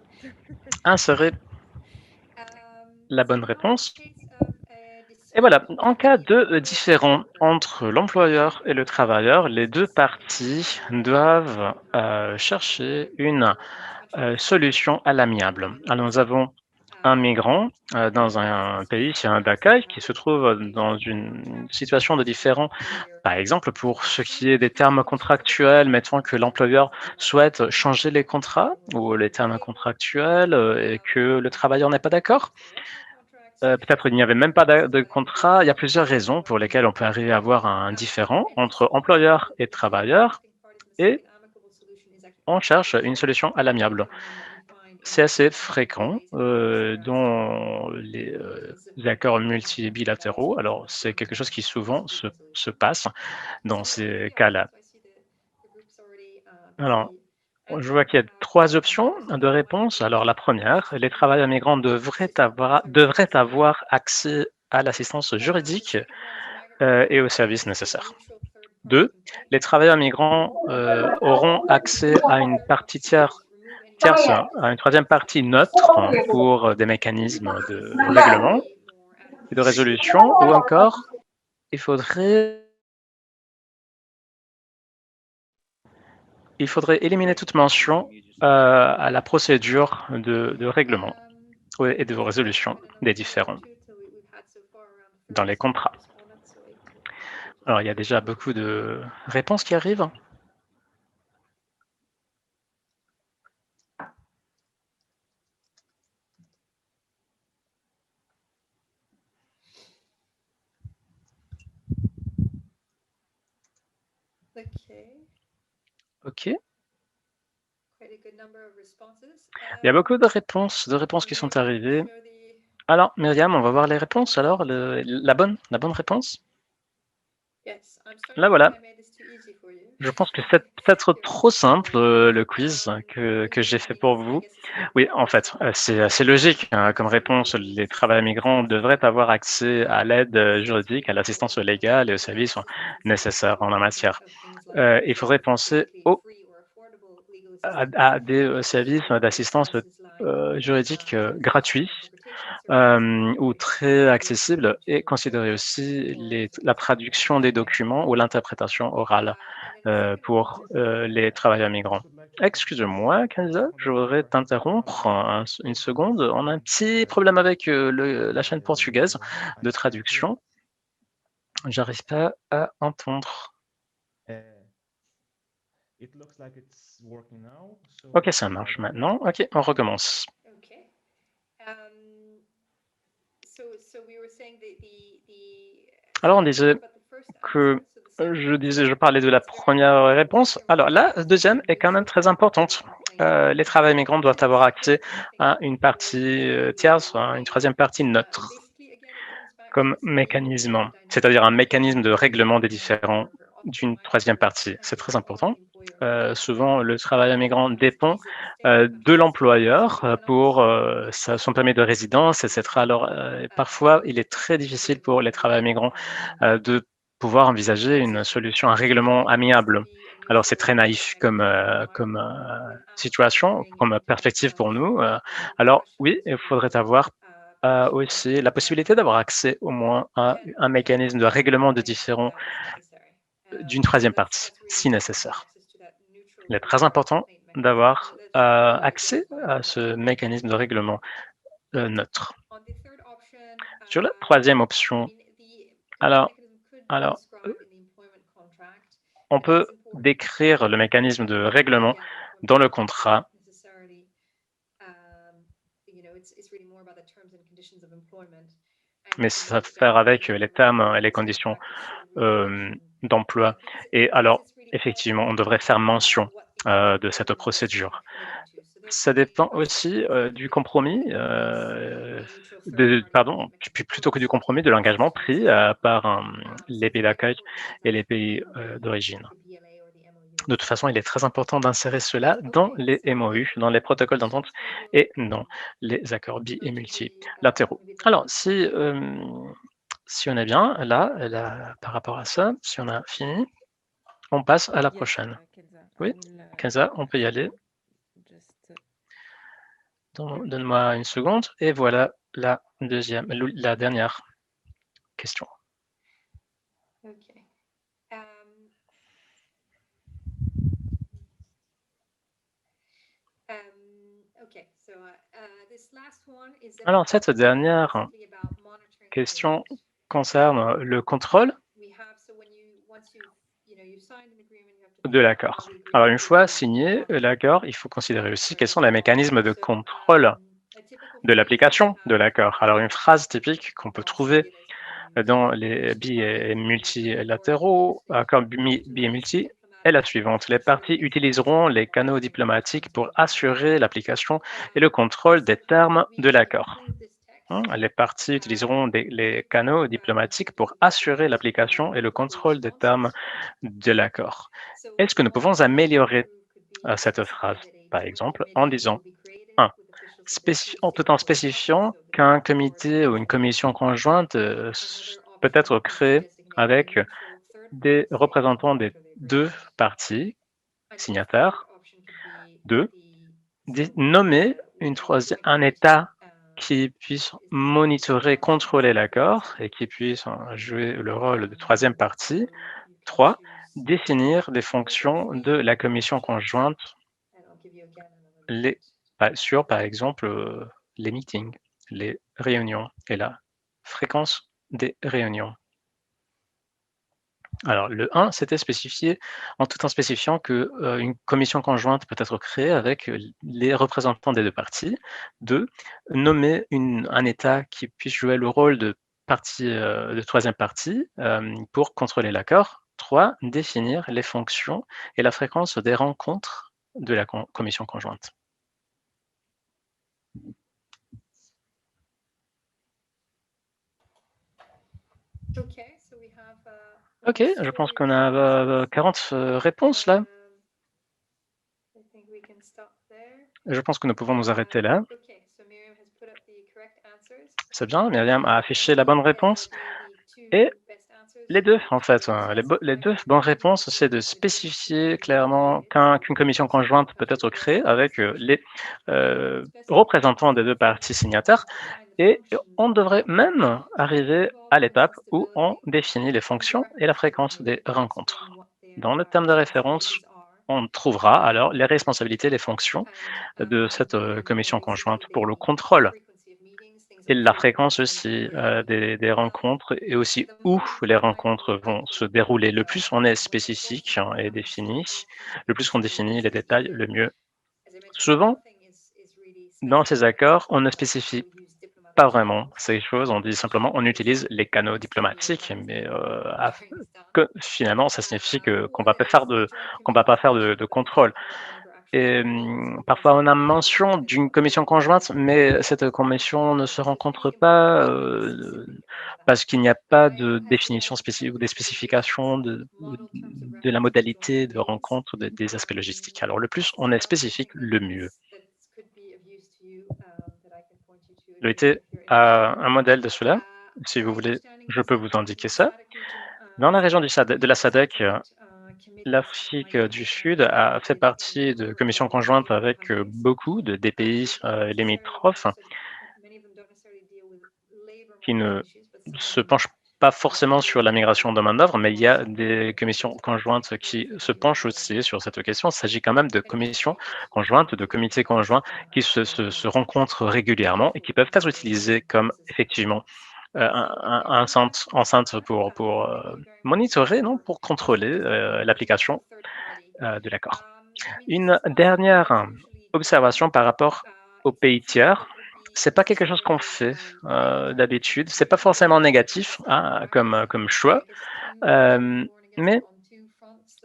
inséré la bonne réponse. Et voilà, en cas de différend entre l'employeur et le travailleur, les deux parties doivent chercher une solution à l'amiable. Alors, nous avons un migrant dans un pays d'accueil qui se trouve dans une situation de différent. Par exemple, pour ce qui est des termes contractuels, mettons que l'employeur souhaite changer les contrats ou les termes contractuels et que le travailleur n'est pas d'accord. Peut-être il n'y avait même pas de contrat. Il y a plusieurs raisons pour lesquelles on peut arriver à avoir un différend entre employeur et travailleur et on cherche une solution à l'amiable. C'est assez fréquent dans les accords multilatéraux. Alors, c'est quelque chose qui souvent se passe dans ces cas-là. Alors, je vois qu'il y a 3 options de réponse. Alors, la première, les travailleurs migrants devraient avoir accès à l'assistance juridique et aux services nécessaires. 2, les travailleurs migrants auront accès à une partie tierce, à une troisième partie neutre pour des mécanismes de règlement et de résolution, ou encore, il faudrait éliminer toute mention à la procédure de règlement et de résolution des différends dans les contrats. Alors, il y a déjà beaucoup de réponses qui arrivent. OK. Il y a beaucoup de réponses qui sont arrivées. Alors, Myriam, on va voir les réponses alors, la bonne réponse. Là, voilà. Je pense que c'est peut-être trop simple, le quiz que j'ai fait pour vous. Oui, en fait, c'est assez logique, hein, comme réponse. Les travailleurs migrants devraient avoir accès à l'aide juridique, à l'assistance légale et aux services nécessaires en la matière. Il faudrait penser à des services d'assistance juridique gratuits ou très accessibles, et considérer aussi la traduction des documents ou l'interprétation orale pour les travailleurs migrants. Excuse-moi, Kenza, je voudrais t'interrompre une seconde. On a un petit problème avec la chaîne portugaise de traduction. J'arrive pas à entendre. Ok, ça marche maintenant. Ok, on recommence. Alors, on disait que je parlais de la première réponse. Alors, la deuxième est quand même très importante. Les travailleurs migrants doivent avoir accès à une partie tierce, à une troisième partie neutre comme mécanisme, c'est-à-dire un mécanisme de règlement des différends d'une troisième partie. C'est très important. Souvent, le travailleur migrant dépend de l'employeur pour son permis de résidence, etc. Alors, parfois, il est très difficile pour les travailleurs migrants de pouvoir envisager une solution, un règlement amiable. Alors, c'est très naïf comme situation, comme perspective pour nous. Alors, oui, il faudrait avoir aussi la possibilité d'avoir accès au moins à un mécanisme de règlement de différends d'une troisième partie, si nécessaire. Il est très important d'avoir accès à ce mécanisme de règlement neutre. Sur la troisième option, alors, on peut décrire le mécanisme de règlement dans le contrat. Mais ça va faire avec les termes et les conditions d'emploi. Et alors, effectivement, on devrait faire mention de cette procédure. Ça dépend aussi du compromis, plutôt que du compromis, de l'engagement pris par les pays d'accueil et les pays d'origine. De toute façon, il est très important d'insérer cela dans les MOU, dans les protocoles d'entente et dans les accords bi- et multilatéraux. Alors, si on est bien là, par rapport à ça, si on a fini, on passe à la prochaine. Oui, Kenza, on peut y aller. Donne-moi une seconde et voilà la dernière question. Alors, cette dernière question concerne le contrôle de l'accord. Alors, une fois signé l'accord, il faut considérer aussi quels sont les mécanismes de contrôle de l'application de l'accord. Alors, une phrase typique qu'on peut trouver dans les billets multilatéraux, accords billets multi, est la suivante. Les parties utiliseront les canaux diplomatiques pour assurer l'application et le contrôle des termes de l'accord. Les parties utiliseront les canaux diplomatiques pour assurer l'application et le contrôle des termes de l'accord. Est-ce que nous pouvons améliorer cette phrase, par exemple, en disant 1. Tout en spécifiant qu'un comité ou une commission conjointe peut être créé avec des représentants des deux parties signataires. 2. Nommer un État qui puisse monitorer, contrôler l'accord et qui puisse jouer le rôle de troisième partie. 3. Définir les fonctions de la commission conjointe sur, par exemple, les meetings, les réunions et la fréquence des réunions. Alors, le 1, c'était spécifié tout en spécifiant qu'une commission conjointe peut être créée avec les représentants des deux parties. 2, nommer un État qui puisse jouer le rôle de troisième partie pour contrôler l'accord. 3, définir les fonctions et la fréquence des rencontres de la commission conjointe. Ok, je pense qu'on a 40 réponses là. Je pense que nous pouvons nous arrêter là. C'est bien, Myriam a affiché la bonne réponse. Et les deux, en fait, les deux bonnes réponses, c'est de spécifier clairement qu'une commission conjointe peut être créée avec les représentants des deux parties signataires. Et on devrait même arriver à l'étape où on définit les fonctions et la fréquence des rencontres. Dans le terme de référence, on trouvera alors les responsabilités, les fonctions de cette commission conjointe pour le contrôle et la fréquence aussi des rencontres et aussi où les rencontres vont se dérouler. Le plus on est spécifique et défini, le plus on définit les détails, le mieux. Souvent, dans ces accords, on ne spécifie pas vraiment ces choses, on dit simplement on utilise les canaux diplomatiques, mais finalement, ça signifie qu'on ne va pas faire de contrôle. Et parfois, on a mention d'une commission conjointe, mais cette commission ne se rencontre pas parce qu'il n'y a pas de définition spécifique ou des spécifications de la modalité de rencontre des aspects logistiques. Alors, le plus on est spécifique, le mieux. L'OIT a un modèle de cela. Si vous voulez, je peux vous indiquer ça. Dans la région de la SADC, l'Afrique du Sud a fait partie de commissions conjointes avec beaucoup des pays limitrophes qui ne se penchent pas forcément sur la migration de main-d'œuvre, mais il y a des commissions conjointes qui se penchent aussi sur cette question. Il s'agit quand même de commissions conjointes, de comités conjoints qui se rencontrent régulièrement et qui peuvent être utilisés comme effectivement enceinte pour monitorer, non, pour contrôler l'application de l'accord. Une dernière observation par rapport aux pays tiers. C'est pas quelque chose qu'on fait d'habitude. C'est pas forcément négatif comme choix, mais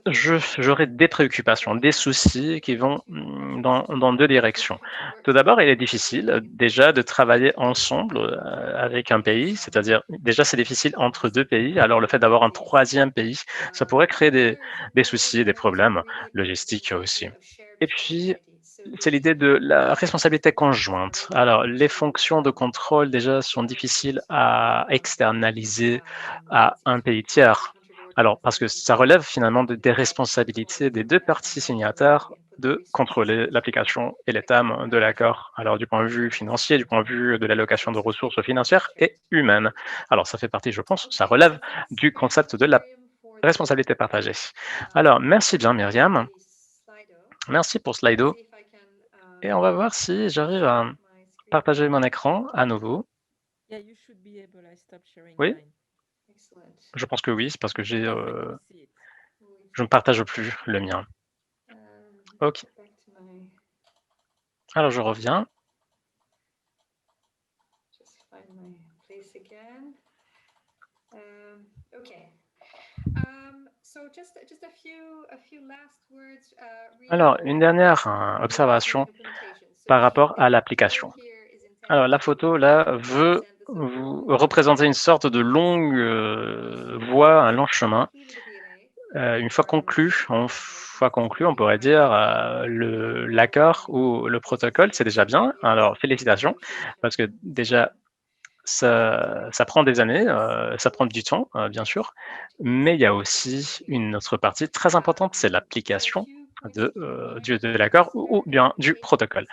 j'aurais des préoccupations, des soucis qui vont dans deux directions. Tout d'abord, il est difficile déjà de travailler ensemble avec un pays, c'est-à-dire déjà c'est difficile entre deux pays, alors le fait d'avoir un troisième pays, ça pourrait créer des soucis, des problèmes logistiques aussi. Et puis, c'est l'idée de la responsabilité conjointe. Alors, les fonctions de contrôle déjà sont difficiles à externaliser à un pays tiers. Alors, parce que ça relève finalement des responsabilités des deux parties signataires de contrôler l'application et les termes de l'accord. Alors, du point de vue financier, du point de vue de l'allocation de ressources financières et humaines. Alors, ça fait partie, je pense, ça relève du concept de la responsabilité partagée. Alors, merci bien, Myriam. Merci pour Slido. Et on va voir si j'arrive à partager mon écran à nouveau. Yeah, you should be able. I stopped sharing Oui, mine. Excellent. je pense que oui, c'est parce que You can definitely see it. je ne partage plus le mien. Ok, Back to my, alors je reviens. just find my place again. Okay. So just a few last words. Alors, une dernière observation par rapport à l'application. Alors, la photo, là, veut vous représenter une sorte de longue voie, un long chemin. Une fois conclu, on pourrait dire l'accord ou le protocole, c'est déjà bien. Alors, félicitations, parce que déjà, ça prend des années, ça prend du temps, bien sûr, mais il y a aussi une autre partie très importante, c'est l'application de l'accord ou bien du protocole.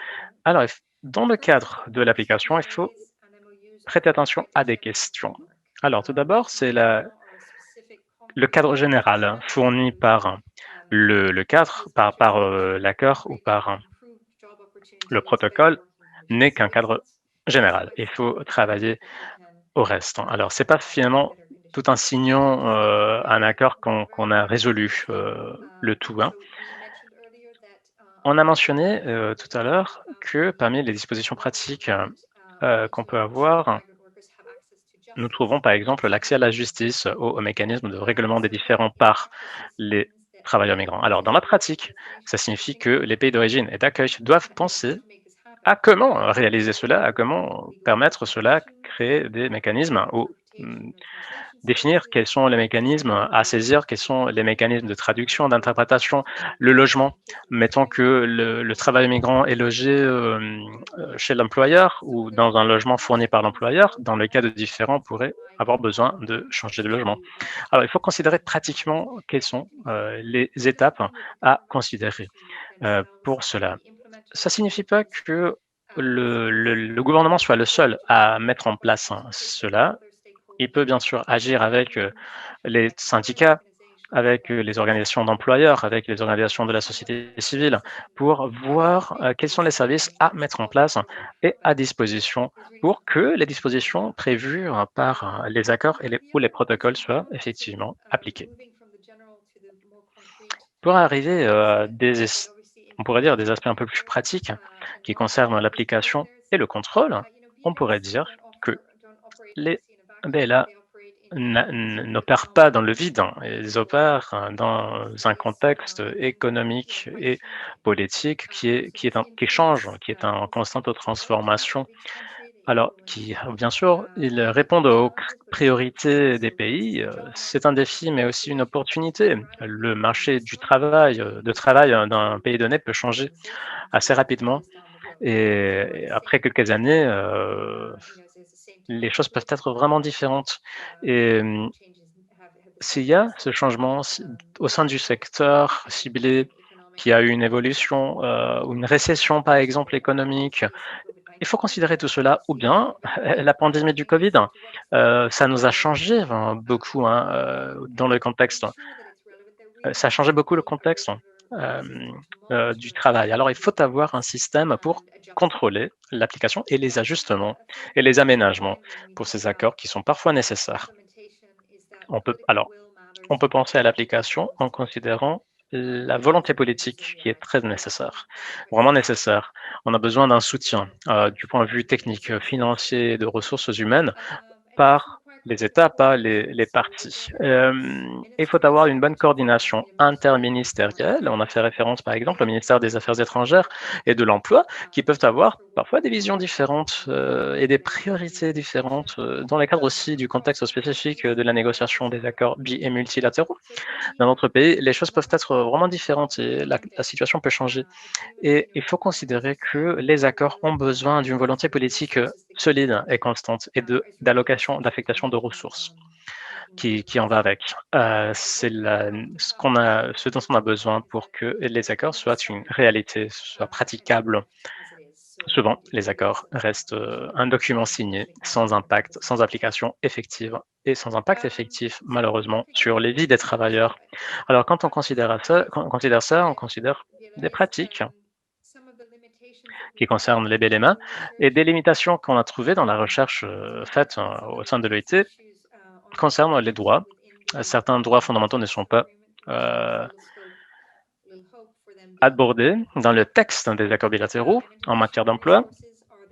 Alors, dans le cadre de l'application, il faut prêter attention à des questions. Alors, tout d'abord, c'est le cadre général fourni par le cadre, par l'accord ou par le protocole n'est qu'un cadre général. Il faut travailler au reste. Alors, c'est pas finalement tout en signant un accord qu'on a résolu le tout. Hein. On a mentionné tout à l'heure que parmi les dispositions pratiques qu'on peut avoir, nous trouvons par exemple l'accès à la justice, au mécanisme de règlement des différends par les travailleurs migrants. Alors, dans la pratique, ça signifie que les pays d'origine et d'accueil doivent penser à comment réaliser cela, à comment permettre cela, créer des mécanismes ou définir quels sont les mécanismes à saisir, quels sont les mécanismes de traduction, d'interprétation, le logement. Mettons que le travail migrant est logé chez l'employeur ou dans un logement fourni par l'employeur. Dans le cas de différents, on pourrait avoir besoin de changer de logement. Alors, il faut considérer pratiquement quelles sont les étapes à considérer pour cela. Ça ne signifie pas que le gouvernement soit le seul à mettre en place cela. Il peut bien sûr agir avec les syndicats, avec les organisations d'employeurs, avec les organisations de la société civile, pour voir quels sont les services à mettre en place et à disposition pour que les dispositions prévues par les accords ou les protocoles soient effectivement appliquées. Pour arriver à on pourrait dire des aspects un peu plus pratiques qui concernent l'application et le contrôle, on pourrait dire que les BLA n'opèrent pas dans le vide, hein. Ils opèrent dans un contexte économique et politique qui change, qui est en constante transformation. Alors, bien sûr, ils répondent aux priorités des pays. C'est un défi, mais aussi une opportunité. Le marché du travail, d'un pays donné peut changer assez rapidement. Et après quelques années, les choses peuvent être vraiment différentes. Et s'il y a ce changement au sein du secteur ciblé, qui a eu une évolution ou une récession, par exemple, économique, il faut considérer tout cela. Ou bien, la pandémie du Covid, ça nous a changé beaucoup dans le contexte. Ça a changé beaucoup le contexte du travail. Alors, il faut avoir un système pour contrôler l'application et les ajustements et les aménagements pour ces accords qui sont parfois nécessaires. On peut penser à l'application en considérant la volonté politique qui est très nécessaire, vraiment nécessaire. On a besoin d'un soutien du point de vue technique, financier et de ressources humaines par les États, par les parties. Il faut avoir une bonne coordination interministérielle. On a fait référence, par exemple, au ministère des Affaires étrangères et de l'Emploi, qui peuvent avoir parfois des visions différentes et des priorités différentes dans le cadre aussi du contexte spécifique de la négociation des accords bi- et multilatéraux. Dans notre pays, les choses peuvent être vraiment différentes et la situation peut changer. Et il faut considérer que les accords ont besoin d'une volonté politique solide et constante et d'affectation de ressources qui en va avec. C'est ce dont on a besoin pour que les accords soient une réalité, soient praticables. Souvent, les accords restent un document signé, sans impact, sans application effective et sans impact effectif, malheureusement, sur les vies des travailleurs. Alors, quand on considère ça, on considère des pratiques qui concerne les BLMA et des limitations qu'on a trouvées dans la recherche faite au sein de l'OIT concernent les droits. Certains droits fondamentaux ne sont pas abordés dans le texte des accords bilatéraux en matière d'emploi.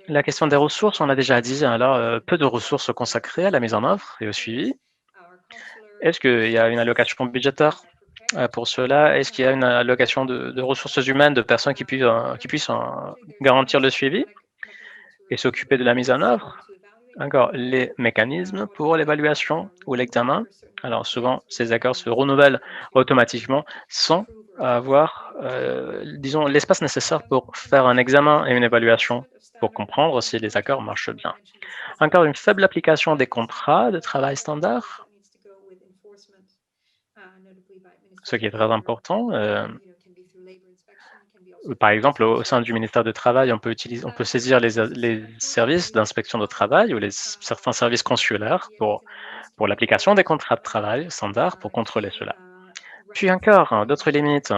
La question des ressources, on l'a déjà dit, alors peu de ressources consacrées à la mise en œuvre et au suivi. Est-ce qu'il y a une allocation budgétaire pour cela? Est-ce qu'il y a une allocation de ressources humaines, de personnes qui puissent garantir le suivi et s'occuper de la mise en œuvre? Encore, les mécanismes pour l'évaluation ou l'examen. Alors souvent, ces accords se renouvellent automatiquement sans avoir, disons, l'espace nécessaire pour faire un examen et une évaluation pour comprendre si les accords marchent bien. Encore une faible application des contrats de travail standard, ce qui est très important. Par exemple, au sein du ministère du Travail, on peut saisir les services d'inspection de travail ou certains services consulaires pour l'application des contrats de travail standards pour contrôler cela. Puis encore, d'autres limites.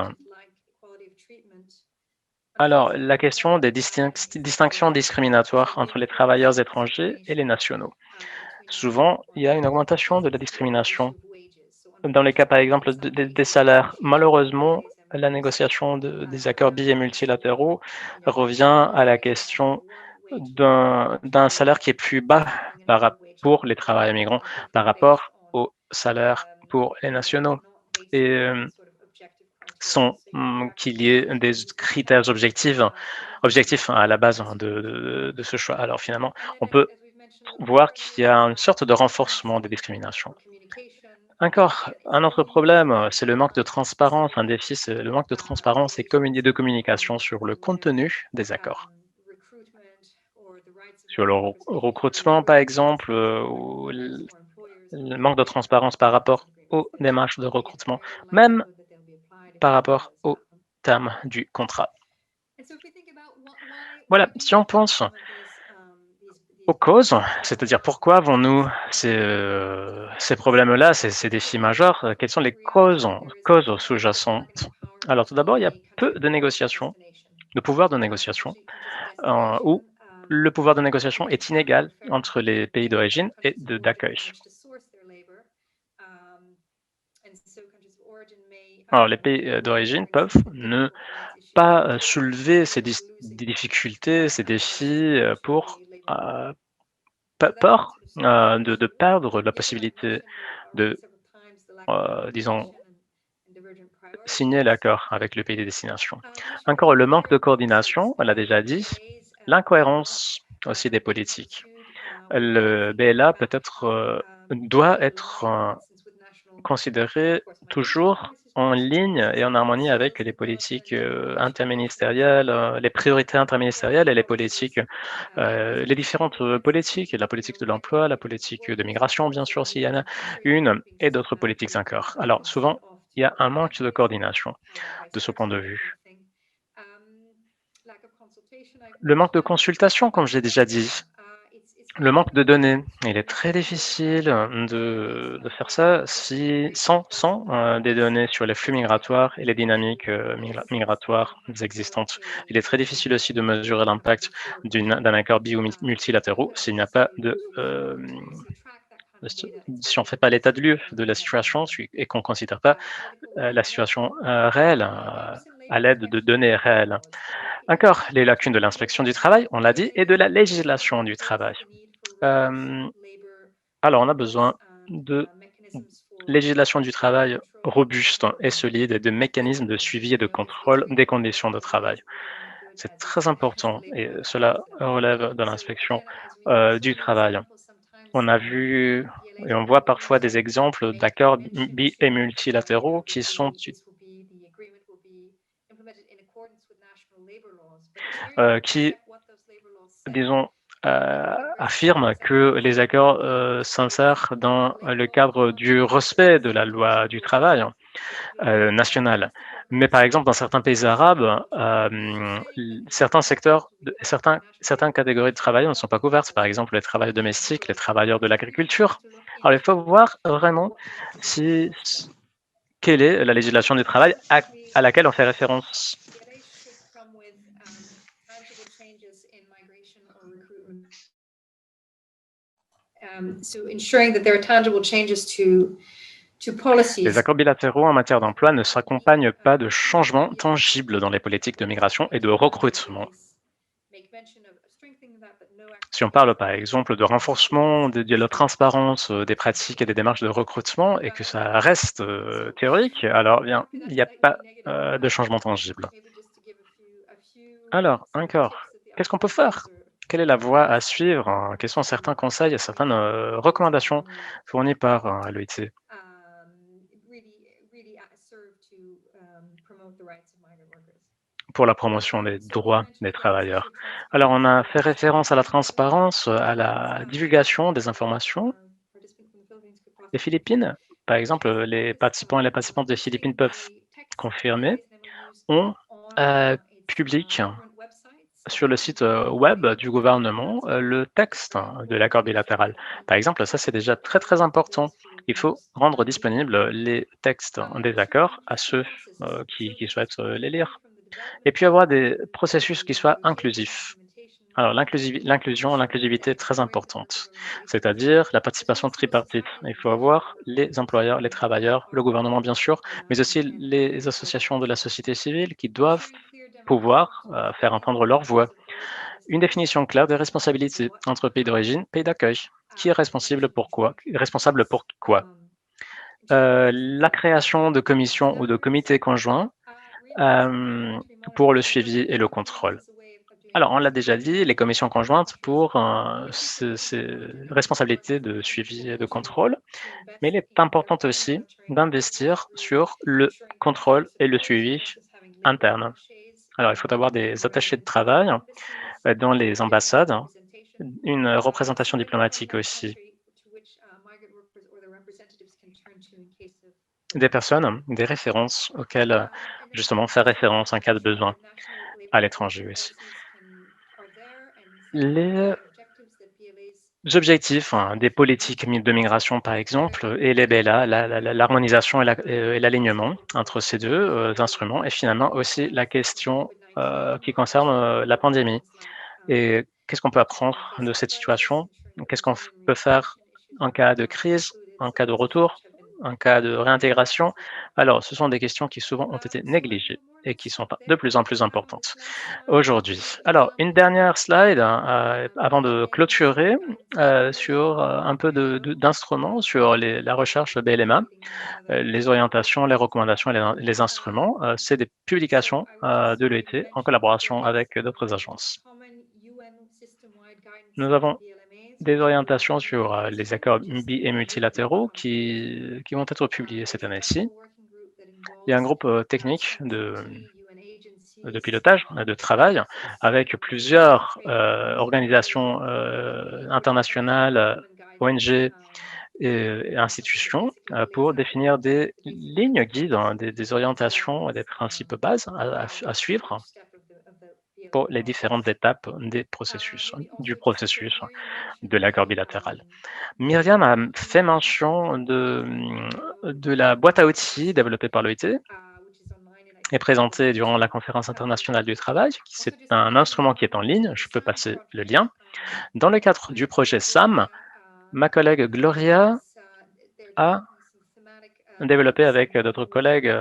Alors, la question des distinctions discriminatoires entre les travailleurs étrangers et les nationaux. Souvent, il y a une augmentation de la discrimination. Dans les cas, par exemple, des salaires, malheureusement, la négociation des accords bi- et multilatéraux revient à la question d'un salaire qui est plus bas pour les travailleurs migrants par rapport au salaire pour les nationaux. Et sans qu'il y ait des critères objectifs à la base de ce choix. Alors finalement, on peut voir qu'il y a une sorte de renforcement des discriminations. Encore, un autre problème, c'est le manque de transparence. Un défi, c'est le manque de transparence et de communication sur le contenu des accords. Sur le recrutement, par exemple, ou le manque de transparence par rapport aux démarches de recrutement, même par rapport aux termes du contrat. Voilà, si on pense aux causes, c'est-à-dire pourquoi avons-nous ces problèmes-là, ces défis majeurs, quelles sont les causes sous-jacentes? Alors tout d'abord, il y a peu de négociations, de pouvoir de négociation, où le pouvoir de négociation est inégal entre les pays d'origine et d'accueil. Alors les pays d'origine peuvent ne pas soulever ces difficultés, ces défis pour peur de perdre la possibilité de, disons, signer l'accord avec le pays de destination. Encore le manque de coordination, on l'a déjà dit, l'incohérence aussi des politiques. Le BLA doit être considéré toujours en ligne et en harmonie avec les politiques interministérielles, les priorités interministérielles et les politiques, les différentes politiques, la politique de l'emploi, la politique de migration, bien sûr, s'il y en a une, et d'autres politiques encore. Alors, souvent, il y a un manque de coordination de ce point de vue. Le manque de consultation, comme je l'ai déjà dit, le manque de données, il est très difficile de faire ça sans des données sur les flux migratoires et les dynamiques migratoires existantes. Il est très difficile aussi de mesurer l'impact d'un accord bi- ou multilatéraux s'il n'y a pas si on ne fait pas l'état de lieu de la situation et qu'on ne considère pas la situation réelle à l'aide de données réelles. Encore, les lacunes de l'inspection du travail, on l'a dit, et de la législation du travail. Alors, on a besoin de législation du travail robuste et solide et de mécanismes de suivi et de contrôle des conditions de travail. C'est très important et cela relève de l'inspection du travail. On a vu et on voit parfois des exemples d'accords bi- et multilatéraux qui disons, affirme que les accords s'insèrent dans le cadre du respect de la loi du travail nationale. Mais par exemple, dans certains pays arabes, certains secteurs, certaines catégories de travailleurs ne sont pas couvertes. Par exemple, les travailleurs domestiques, les travailleurs de l'agriculture. Alors, il faut voir vraiment quelle est la législation du travail à laquelle on fait référence. So ensuring that there are tangible changes to policies. Les accords bilatéraux en matière d'emploi ne s'accompagnent pas de changements tangibles dans les politiques de migration et de recrutement. Si on parle par exemple de renforcement de la transparence des pratiques et des démarches de recrutement et que ça reste théorique, alors bien, il n'y a pas de changement tangible. Alors, encore, qu'est-ce qu'on peut faire? Quelle est la voie à suivre? Quels sont certains conseils et certaines recommandations fournies par l'OIT? Pour la promotion des droits des travailleurs. Alors, on a fait référence à la transparence, à la divulgation des informations. Les Philippines, par exemple, les participants et les participantes des Philippines peuvent confirmer, on publie sur le site web du gouvernement le texte de l'accord bilatéral. Par exemple, ça c'est déjà très très important. Il faut rendre disponibles les textes des accords à ceux qui souhaitent les lire. Et puis avoir des processus qui soient inclusifs. Alors l'inclusivité est très importante, c'est-à-dire la participation tripartite. Il faut avoir les employeurs, les travailleurs, le gouvernement bien sûr, mais aussi les associations de la société civile qui doivent pouvoir faire entendre leur voix. Une définition claire des responsabilités entre pays d'origine, pays d'accueil. Qui est responsable pour quoi? La création de commissions ou de comités conjoints pour le suivi et le contrôle. Alors, on l'a déjà dit, les commissions conjointes pour ces responsabilités de suivi et de contrôle, mais il est important aussi d'investir sur le contrôle et le suivi interne. Alors, il faut avoir des attachés de travail dans les ambassades, une représentation diplomatique aussi, des personnes, des références auxquelles justement faire référence en cas de besoin à l'étranger aussi. Les objectifs des politiques de migration, par exemple, et les BELA, l'harmonisation et l'alignement entre ces deux instruments, et finalement aussi la question qui concerne la pandémie. Et qu'est-ce qu'on peut apprendre de cette situation? Qu'est-ce qu'on peut faire en cas de crise, en cas de retour, en cas de réintégration? Alors, ce sont des questions qui souvent ont été négligées et qui sont de plus en plus importantes aujourd'hui. Alors, une dernière slide avant de clôturer sur un peu d'instruments sur la recherche BLMA, les orientations, les recommandations et les instruments. C'est des publications de l'OIT en collaboration avec d'autres agences. Nous avons des orientations sur les accords bi- et multilatéraux qui vont être publiés cette année-ci. Il y a un groupe technique de pilotage, de travail, avec plusieurs organisations internationales, ONG et institutions pour définir des lignes guides, des orientations, des principes bases à suivre pour les différentes étapes du processus de l'accord bilatéral. Myriam a fait mention de la boîte à outils développée par l'OIT et présentée durant la conférence internationale du travail. C'est un instrument qui est en ligne, je peux passer le lien. Dans le cadre du projet SAM, ma collègue Gloria a développé avec d'autres collègues,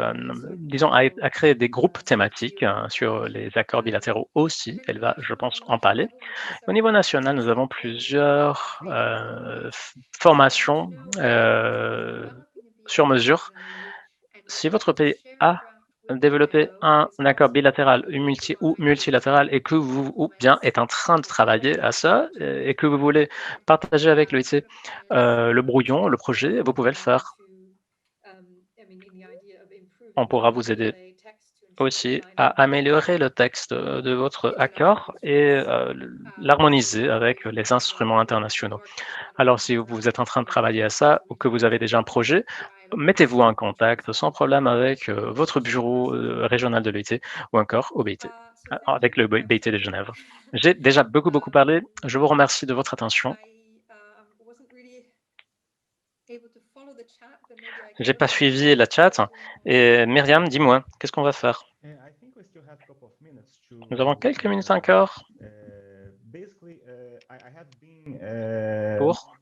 disons, a créé des groupes thématiques sur les accords bilatéraux aussi. Elle va, je pense, en parler. Au niveau national, nous avons plusieurs formations sur mesure. Si votre pays a développé un accord bilatéral ou multilatéral et que vous ou bien est en train de travailler à ça et que vous voulez partager avec l'OIT le brouillon, le projet, vous pouvez le faire. On pourra vous aider aussi à améliorer le texte de votre accord et l'harmoniser avec les instruments internationaux. Alors, si vous êtes en train de travailler à ça ou que vous avez déjà un projet, mettez-vous en contact sans problème avec votre bureau régional de l'OIT ou encore au BIT, avec le BIT de Genève. J'ai déjà beaucoup parlé. Je vous remercie de votre attention. J'ai pas suivi la chat. Et Myriam, dis-moi, qu'est-ce qu'on va faire? Nous avons quelques minutes encore. pour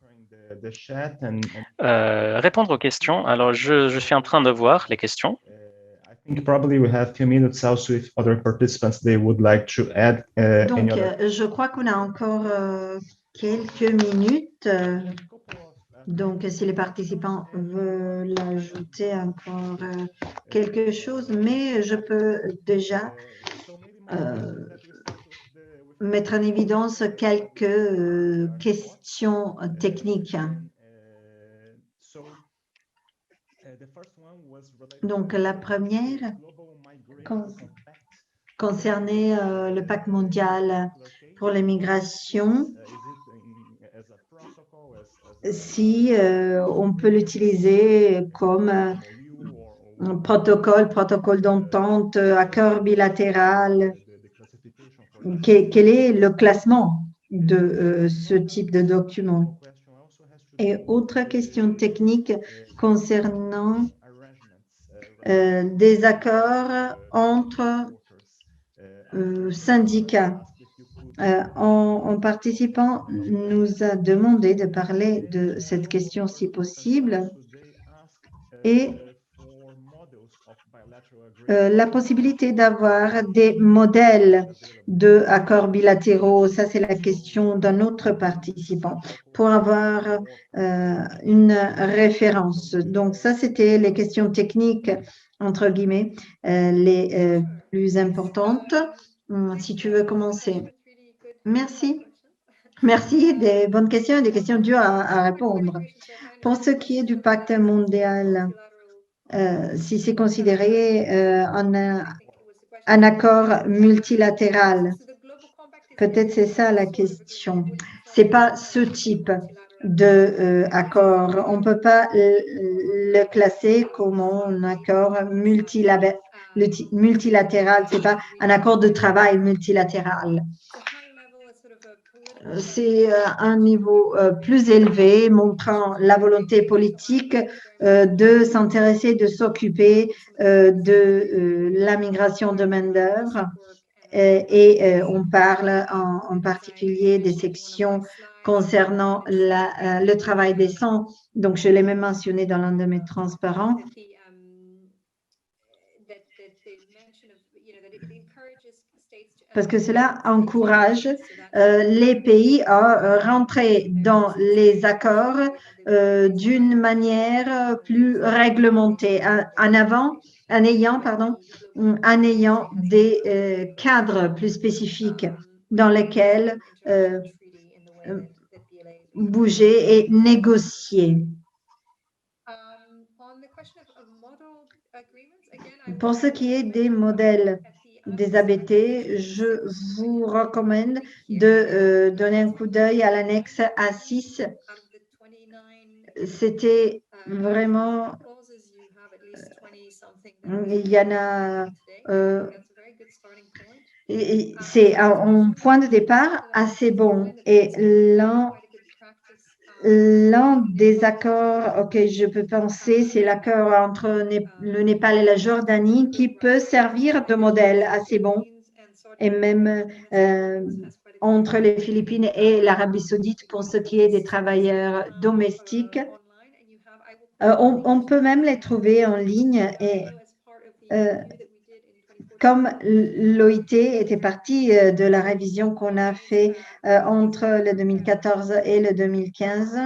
répondre aux questions. Alors, je suis en train de voir les questions. Donc, je crois qu'on a encore quelques minutes. Donc, si les participants veulent ajouter encore quelque chose, mais je peux déjà mettre en évidence quelques questions techniques. Donc, la première concernait le pacte mondial pour les migrations. Si on peut l'utiliser comme un protocole d'entente, accord bilatéral, quel est le classement de ce type de document? Et autre question technique concernant des accords entre syndicats. Un participant nous a demandé de parler de cette question si possible et la possibilité d'avoir des modèles d'accords bilatéraux, ça c'est la question d'un autre participant, pour avoir une référence. Donc ça c'était les questions techniques, entre guillemets, les plus importantes. Si tu veux commencer. Merci. Merci, des bonnes questions et des questions dures à répondre. Pour ce qui est du pacte mondial, si c'est considéré un accord multilatéral, peut-être c'est ça la question. C'est pas ce type de accord. On peut pas le classer comme un accord multilatéral. C'est pas un accord de travail multilatéral. C'est un niveau plus élevé, montrant la volonté politique de s'intéresser, de s'occuper de la migration de main-d'œuvre. Et on parle en particulier des sections concernant le travail décent. Donc, je l'ai même mentionné dans l'un de mes transparents. Parce que cela encourage les pays à rentrer dans les accords d'une manière plus réglementée, en ayant des cadres plus spécifiques dans lesquels bouger et négocier. Pour ce qui est des modèles des ABT, je vous recommande de donner un coup d'œil à l'annexe A6. C'était vraiment, il y en a, c'est un point de départ assez bon. Et l'un des accords auxquels je peux penser, c'est l'accord entre le Népal et la Jordanie qui peut servir de modèle assez bon. Et même entre les Philippines et l'Arabie Saoudite pour ce qui est des travailleurs domestiques. On peut même les trouver en ligne et comme l'OIT était partie de la révision qu'on a fait entre le 2014 et le 2015,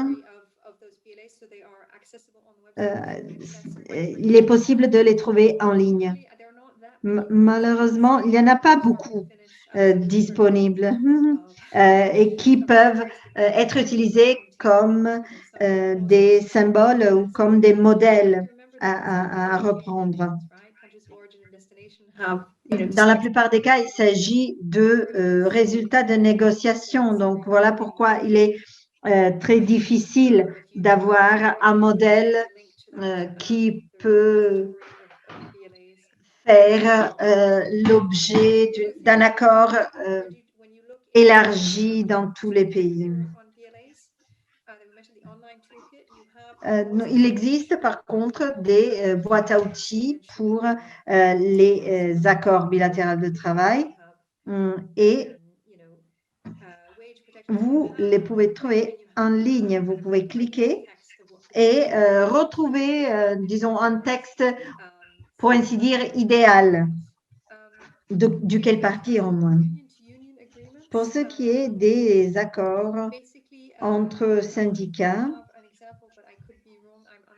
il est possible de les trouver en ligne. Malheureusement, il n'y en a pas beaucoup disponibles et qui peuvent être utilisés comme des symboles ou comme des modèles à reprendre. Dans la plupart des cas, il s'agit de résultats de négociation. Donc, voilà pourquoi il est très difficile d'avoir un modèle qui peut faire l'objet d'un accord élargi dans tous les pays. Il existe par contre des boîtes à outils pour les accords bilatéraux de travail et vous les pouvez trouver en ligne. Vous pouvez cliquer et retrouver, disons, un texte, pour ainsi dire, idéal, duquel partir au moins. Pour ce qui est des accords entre syndicats,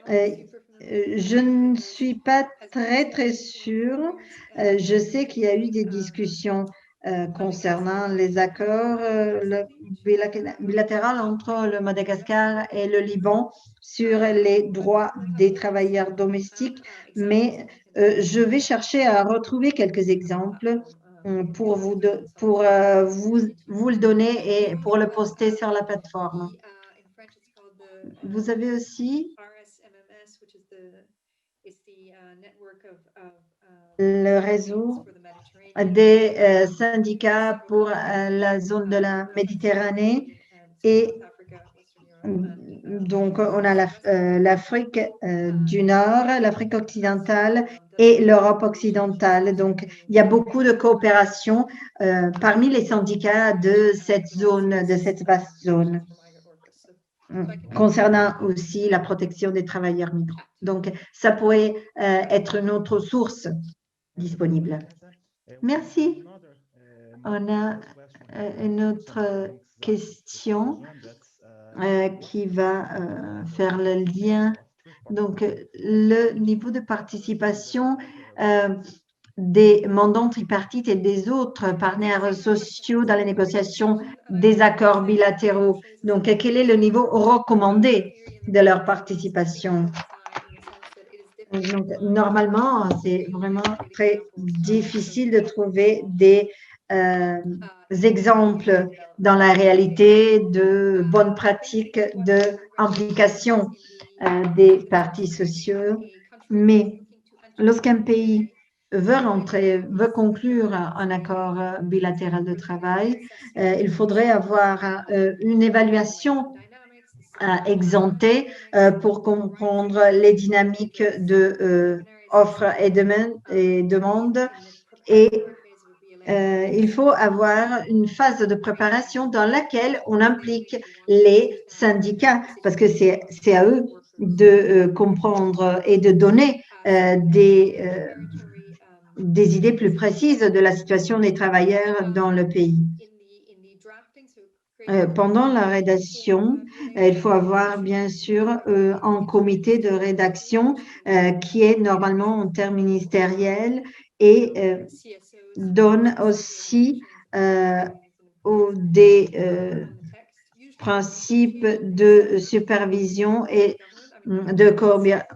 je ne suis pas très sûre. Je sais qu'il y a eu des discussions concernant les accords bilatéraux entre le Madagascar et le Liban sur les droits des travailleurs domestiques, mais je vais chercher à retrouver quelques exemples pour vous le donner et pour le poster sur la plateforme. Vous avez aussi le réseau des syndicats pour la zone de la Méditerranée et donc on a l'Afrique du Nord, l'Afrique occidentale et l'Europe occidentale. Donc il y a beaucoup de coopération parmi les syndicats de cette zone, de cette vaste zone, concernant aussi la protection des travailleurs migrants. Donc ça pourrait être une autre source disponible. Merci. On a une autre question qui va faire le lien. Donc, le niveau de participation des mandants tripartites et des autres partenaires sociaux dans les négociations des accords bilatéraux. Donc, quel est le niveau recommandé de leur participation? Donc, normalement, c'est vraiment très difficile de trouver des exemples dans la réalité de bonnes pratiques d'implication des partis sociaux. Mais lorsqu'un pays veut conclure un accord bilatéral de travail, il faudrait avoir une évaluation exemptée pour comprendre les dynamiques de offres et demandes. Et il faut avoir une phase de préparation dans laquelle on implique les syndicats, parce que c'est à eux de comprendre et de donner des idées plus précises de la situation des travailleurs dans le pays. Pendant la rédaction, il faut avoir bien sûr un comité de rédaction qui est normalement interministériel et donne aussi des principes de supervision et de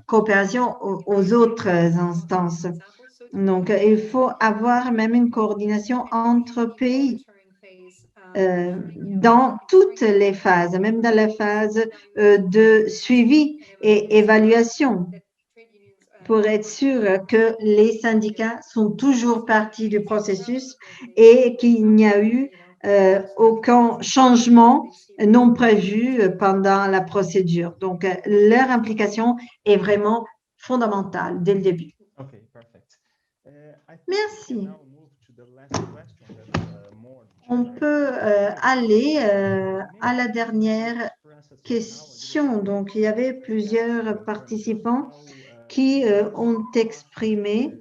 coopération aux autres instances. Donc, il faut avoir même une coordination entre pays dans toutes les phases, même dans la phase de suivi et évaluation, pour être sûr que les syndicats sont toujours partie du processus et qu'il n'y a eu aucun changement non prévu pendant la procédure. Donc, leur implication est vraiment fondamentale dès le début. Merci. On peut aller à la dernière question. Donc, il y avait plusieurs participants qui ont exprimé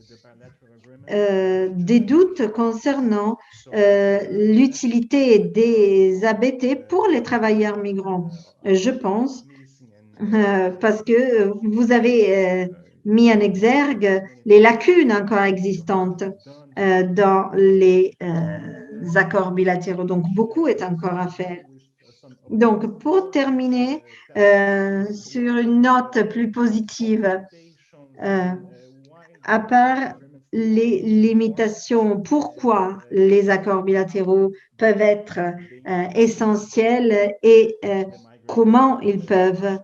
des doutes concernant l'utilité des ABT pour les travailleurs migrants. Je pense, parce que vous avez mis en exergue les lacunes encore existantes dans les accords bilatéraux. Donc, beaucoup est encore à faire. Donc, pour terminer sur une note plus positive, à part les limitations, pourquoi les accords bilatéraux peuvent être essentiels et comment ils peuvent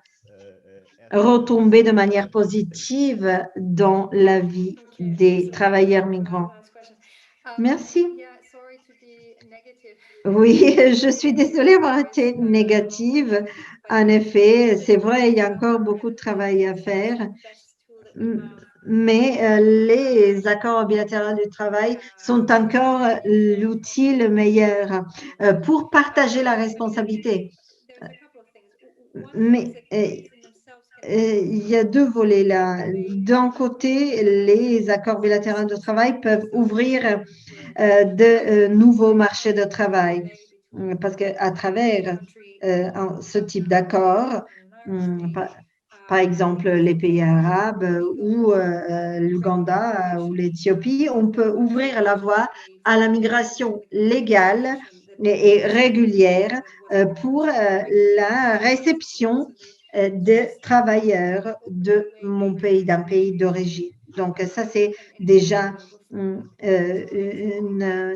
retomber de manière positive dans la vie des travailleurs migrants. Merci. Oui, je suis désolée d'avoir été négative. En effet, c'est vrai, il y a encore beaucoup de travail à faire. mais les accords bilatéraux du travail sont encore l'outil le meilleur pour partager la responsabilité. Mais il y a deux volets là. D'un côté, les accords bilatéraux de travail peuvent ouvrir de nouveaux marchés de travail parce qu'à travers ce type d'accord, par exemple les pays arabes ou l'Ouganda ou l'Éthiopie, on peut ouvrir la voie à la migration légale et régulière pour la réception de travailleurs de mon pays, d'un pays d'origine. Donc ça, c'est déjà une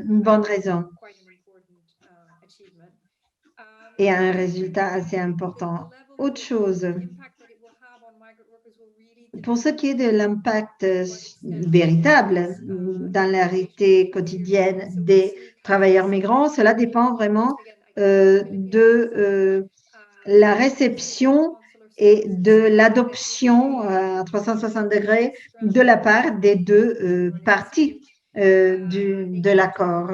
bonne raison et un résultat assez important. Autre chose, pour ce qui est de l'impact véritable dans la réalité quotidienne des travailleurs migrants, cela dépend vraiment de la réception et de l'adoption à 360 degrés de la part des deux parties de l'accord.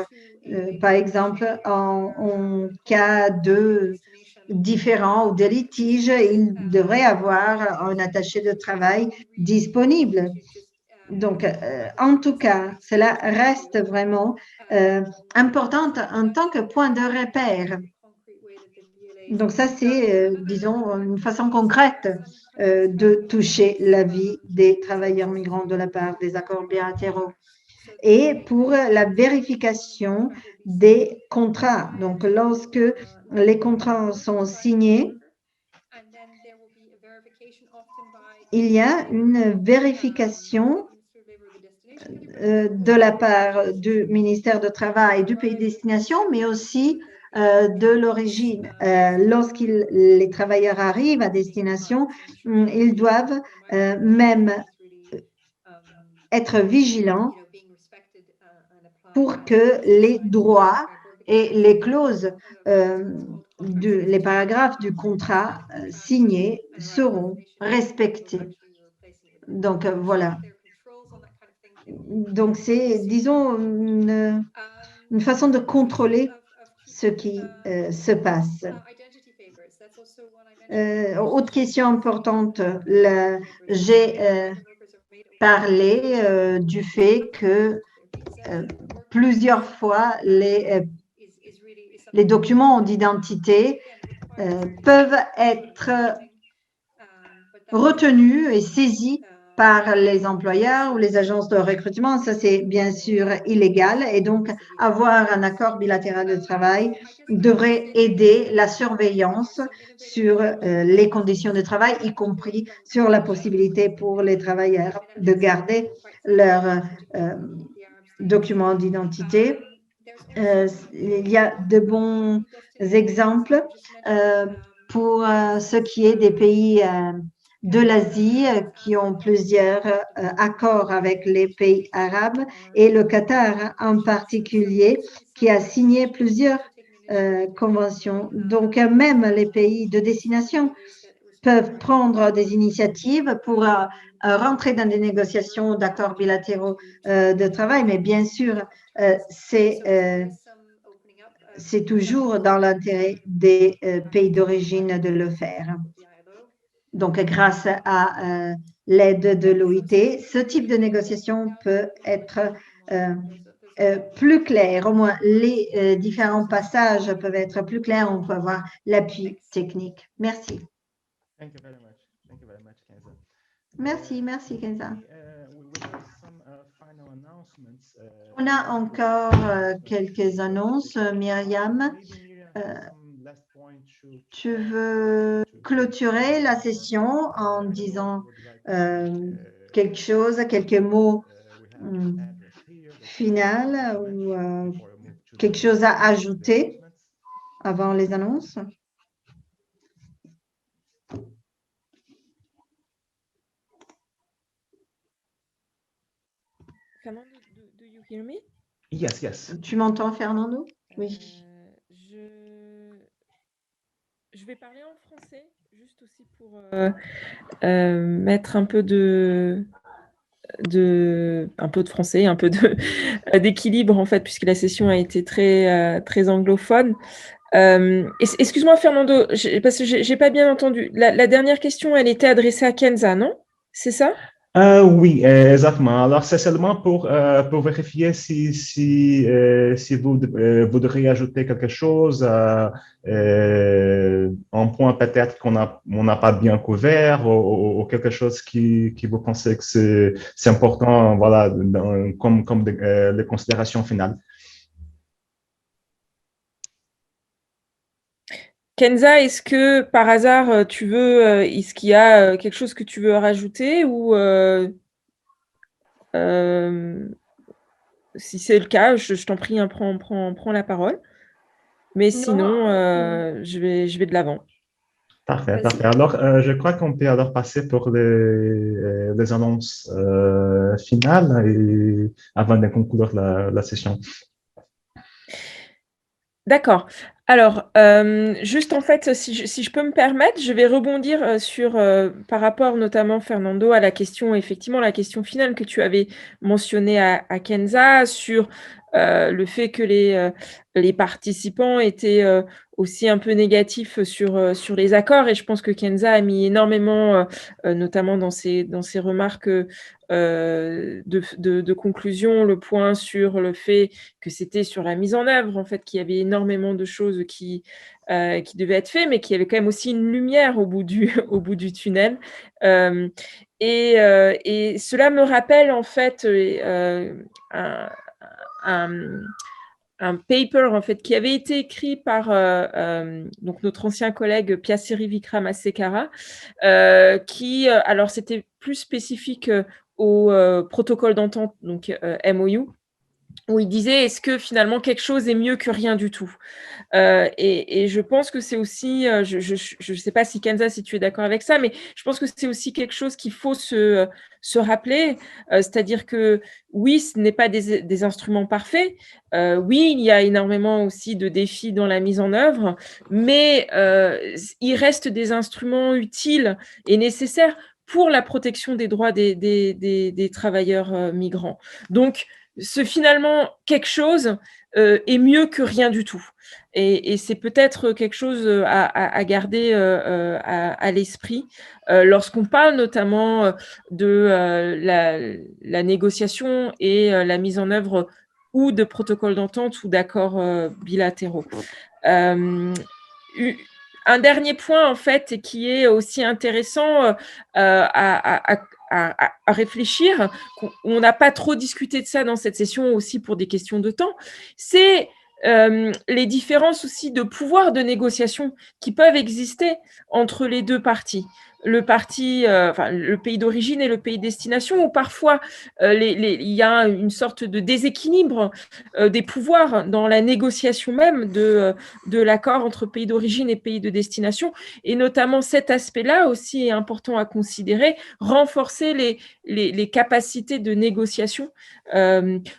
Par exemple, en cas de différents ou de litiges, il devrait avoir un attaché de travail disponible. Donc, en tout cas, cela reste vraiment important en tant que point de repère. Donc ça, c'est, disons, une façon concrète de toucher la vie des travailleurs migrants de la part des accords bilatéraux. Et pour la vérification des contrats, donc lorsque les contrats sont signés, il y a une vérification de la part du ministère du Travail du pays de destination, mais aussi de l'origine. Lorsque les travailleurs arrivent à destination, ils doivent même être vigilants pour que les droits et les clauses, les paragraphes du contrat signé seront respectés. Donc, voilà. Donc, c'est, disons, une façon de contrôler ce qui se passe. Autre question importante, j'ai parlé du fait que plusieurs fois les documents d'identité peuvent être retenus et saisis par les employeurs ou les agences de recrutement. Ça, c'est bien sûr illégal. Et donc, avoir un accord bilatéral de travail devrait aider la surveillance sur les conditions de travail, y compris sur la possibilité pour les travailleurs de garder leurs documents d'identité. Il y a de bons exemples pour ce qui est des pays de l'Asie qui ont plusieurs accords avec les pays arabes et le Qatar en particulier qui a signé plusieurs conventions. Donc, même les pays de destination peuvent prendre des initiatives pour rentrer dans des négociations d'accords bilatéraux de travail, mais bien sûr, c'est toujours dans l'intérêt des pays d'origine de le faire. Donc, grâce à l'aide de l'OIT, ce type de négociation peut être plus clair. Au moins, les différents passages peuvent être plus clairs. On peut avoir l'appui technique. Merci. Merci, Kenza. On a encore quelques annonces. Myriam, tu veux clôturer la session en disant quelque chose, quelques mots finaux ou quelque chose à ajouter avant les annonces? Fernando, do you hear me? Yes, yes. Tu m'entends, Fernando? Oui. Je vais parler en français, juste aussi pour mettre un peu un peu de français, un peu d'équilibre en fait, puisque la session a été très anglophone. Excuse-moi Fernando, parce que j'ai pas bien entendu. La dernière question, elle était adressée à Kenza, non? C'est ça? Oui, exactement. Alors, c'est seulement pour vérifier si vous voudriez ajouter quelque chose, un point peut-être on n'a pas bien couvert ou quelque chose qui vous pensez que c'est important, voilà, comme les considérations finales. Kenza, est-ce que par hasard, est-ce qu'il y a quelque chose que tu veux rajouter ou si c'est le cas, je t'en prie, hein, prends la parole. Mais sinon, je vais de l'avant. Parfait, parfait. Alors, je crois qu'on peut alors passer pour les annonces finales et avant de conclure la session. D'accord. Alors, juste en fait, si je peux me permettre, je vais rebondir sur, par rapport notamment, Fernando, à la question, effectivement, la question finale que tu avais mentionnée à Kenza sur le fait que les participants étaient aussi un peu négatifs sur les accords. Et je pense que Kenza a mis énormément, notamment dans ses remarques de conclusion, le point sur le fait que c'était sur la mise en œuvre, en fait, qu'il y avait énormément de choses qui devaient être faites, mais qu'il y avait quand même aussi une lumière au bout du tunnel. Et cela me rappelle, en fait, un paper en fait qui avait été écrit par donc notre ancien collègue Piaceri Vikramasekaara, qui alors c'était plus spécifique au protocole d'entente, donc MOU, où il disait est-ce que finalement quelque chose est mieux que rien du tout. Et je pense que c'est aussi, je ne sais pas si Kenza, si tu es d'accord avec ça, mais je pense que c'est aussi quelque chose qu'il faut se rappeler, c'est-à-dire que oui, ce n'est pas des instruments parfaits, oui, il y a énormément aussi de défis dans la mise en œuvre, mais il reste des instruments utiles et nécessaires pour la protection des droits des travailleurs migrants. Donc, finalement, quelque chose est mieux que rien du tout. Et c'est peut-être quelque chose à garder à l'esprit lorsqu'on parle notamment de la négociation et la mise en œuvre ou de protocoles d'entente ou d'accords bilatéraux. Un dernier point, en fait, qui est aussi intéressant à réfléchir, on n'a pas trop discuté de ça dans cette session aussi pour des questions de temps, c'est les différences aussi de pouvoir de négociation qui peuvent exister entre les deux parties. Le pays d'origine et le pays de destination, où parfois il y a une sorte de déséquilibre des pouvoirs dans la négociation même de l'accord entre pays d'origine et pays de destination. Et notamment cet aspect-là aussi est important à considérer, renforcer les capacités de négociation,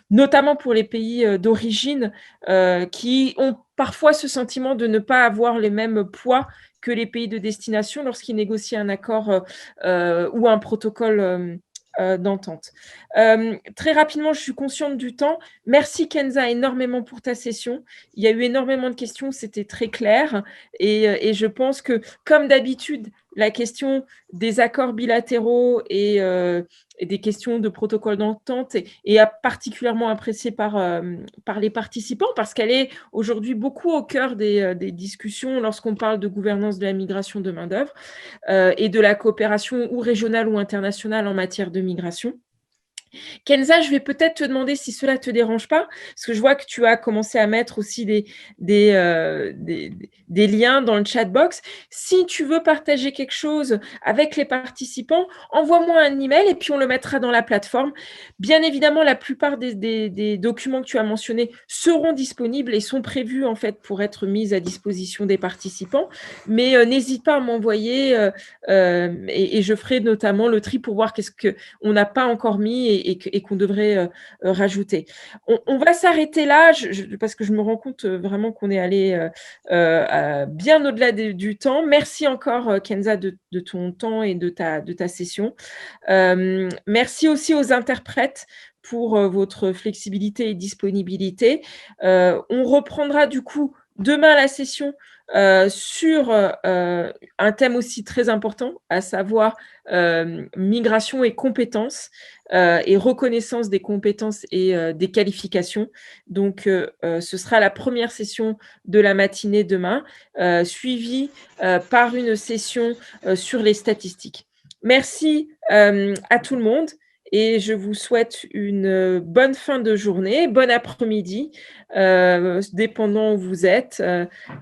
notamment pour les pays d'origine qui ont parfois ce sentiment de ne pas avoir les mêmes poids que les pays de destination lorsqu'ils négocient un accord ou un protocole d'entente. Très rapidement, je suis consciente du temps. Merci Kenza énormément pour ta session. Il y a eu énormément de questions, c'était très clair. Et je pense que, comme d'habitude, la question des accords bilatéraux et des questions de protocole d'entente est particulièrement appréciée par les participants parce qu'elle est aujourd'hui beaucoup au cœur des discussions lorsqu'on parle de gouvernance de la migration de main-d'œuvre et de la coopération ou régionale ou internationale en matière de migration. Kenza, je vais peut-être te demander si cela ne te dérange pas, parce que je vois que tu as commencé à mettre aussi des liens dans le chat box. Si tu veux partager quelque chose avec les participants, envoie-moi un email et puis on le mettra dans la plateforme. Bien évidemment, la plupart des documents que tu as mentionnés seront disponibles et sont prévus en fait pour être mis à disposition des participants. Mais n'hésite pas à m'envoyer et je ferai notamment le tri pour voir qu'est-ce qu'on n'a pas encore mis et qu'on devrait rajouter. On va s'arrêter là parce que je me rends compte vraiment qu'on est allé bien au-delà du temps. Merci encore, Kenza, de ton temps et de ta session. Merci aussi aux interprètes pour votre flexibilité et disponibilité. On reprendra du coup demain la session sur un thème aussi très important, à savoir migration et compétences et reconnaissance des compétences et des qualifications. Donc, ce sera la première session de la matinée demain, suivie par une session sur les statistiques. Merci à tout le monde. Et je vous souhaite une bonne fin de journée, bon après-midi, dépendant où vous êtes.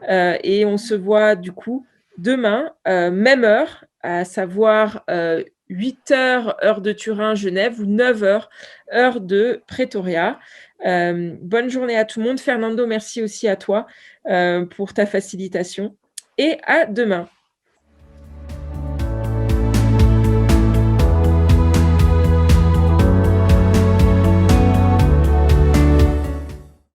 Et on se voit du coup demain, même heure, à savoir 8h, heure de Turin, Genève, ou 9h, heure de Pretoria. Bonne journée à tout le monde. Fernando, merci aussi à toi pour ta facilitation. Et à demain.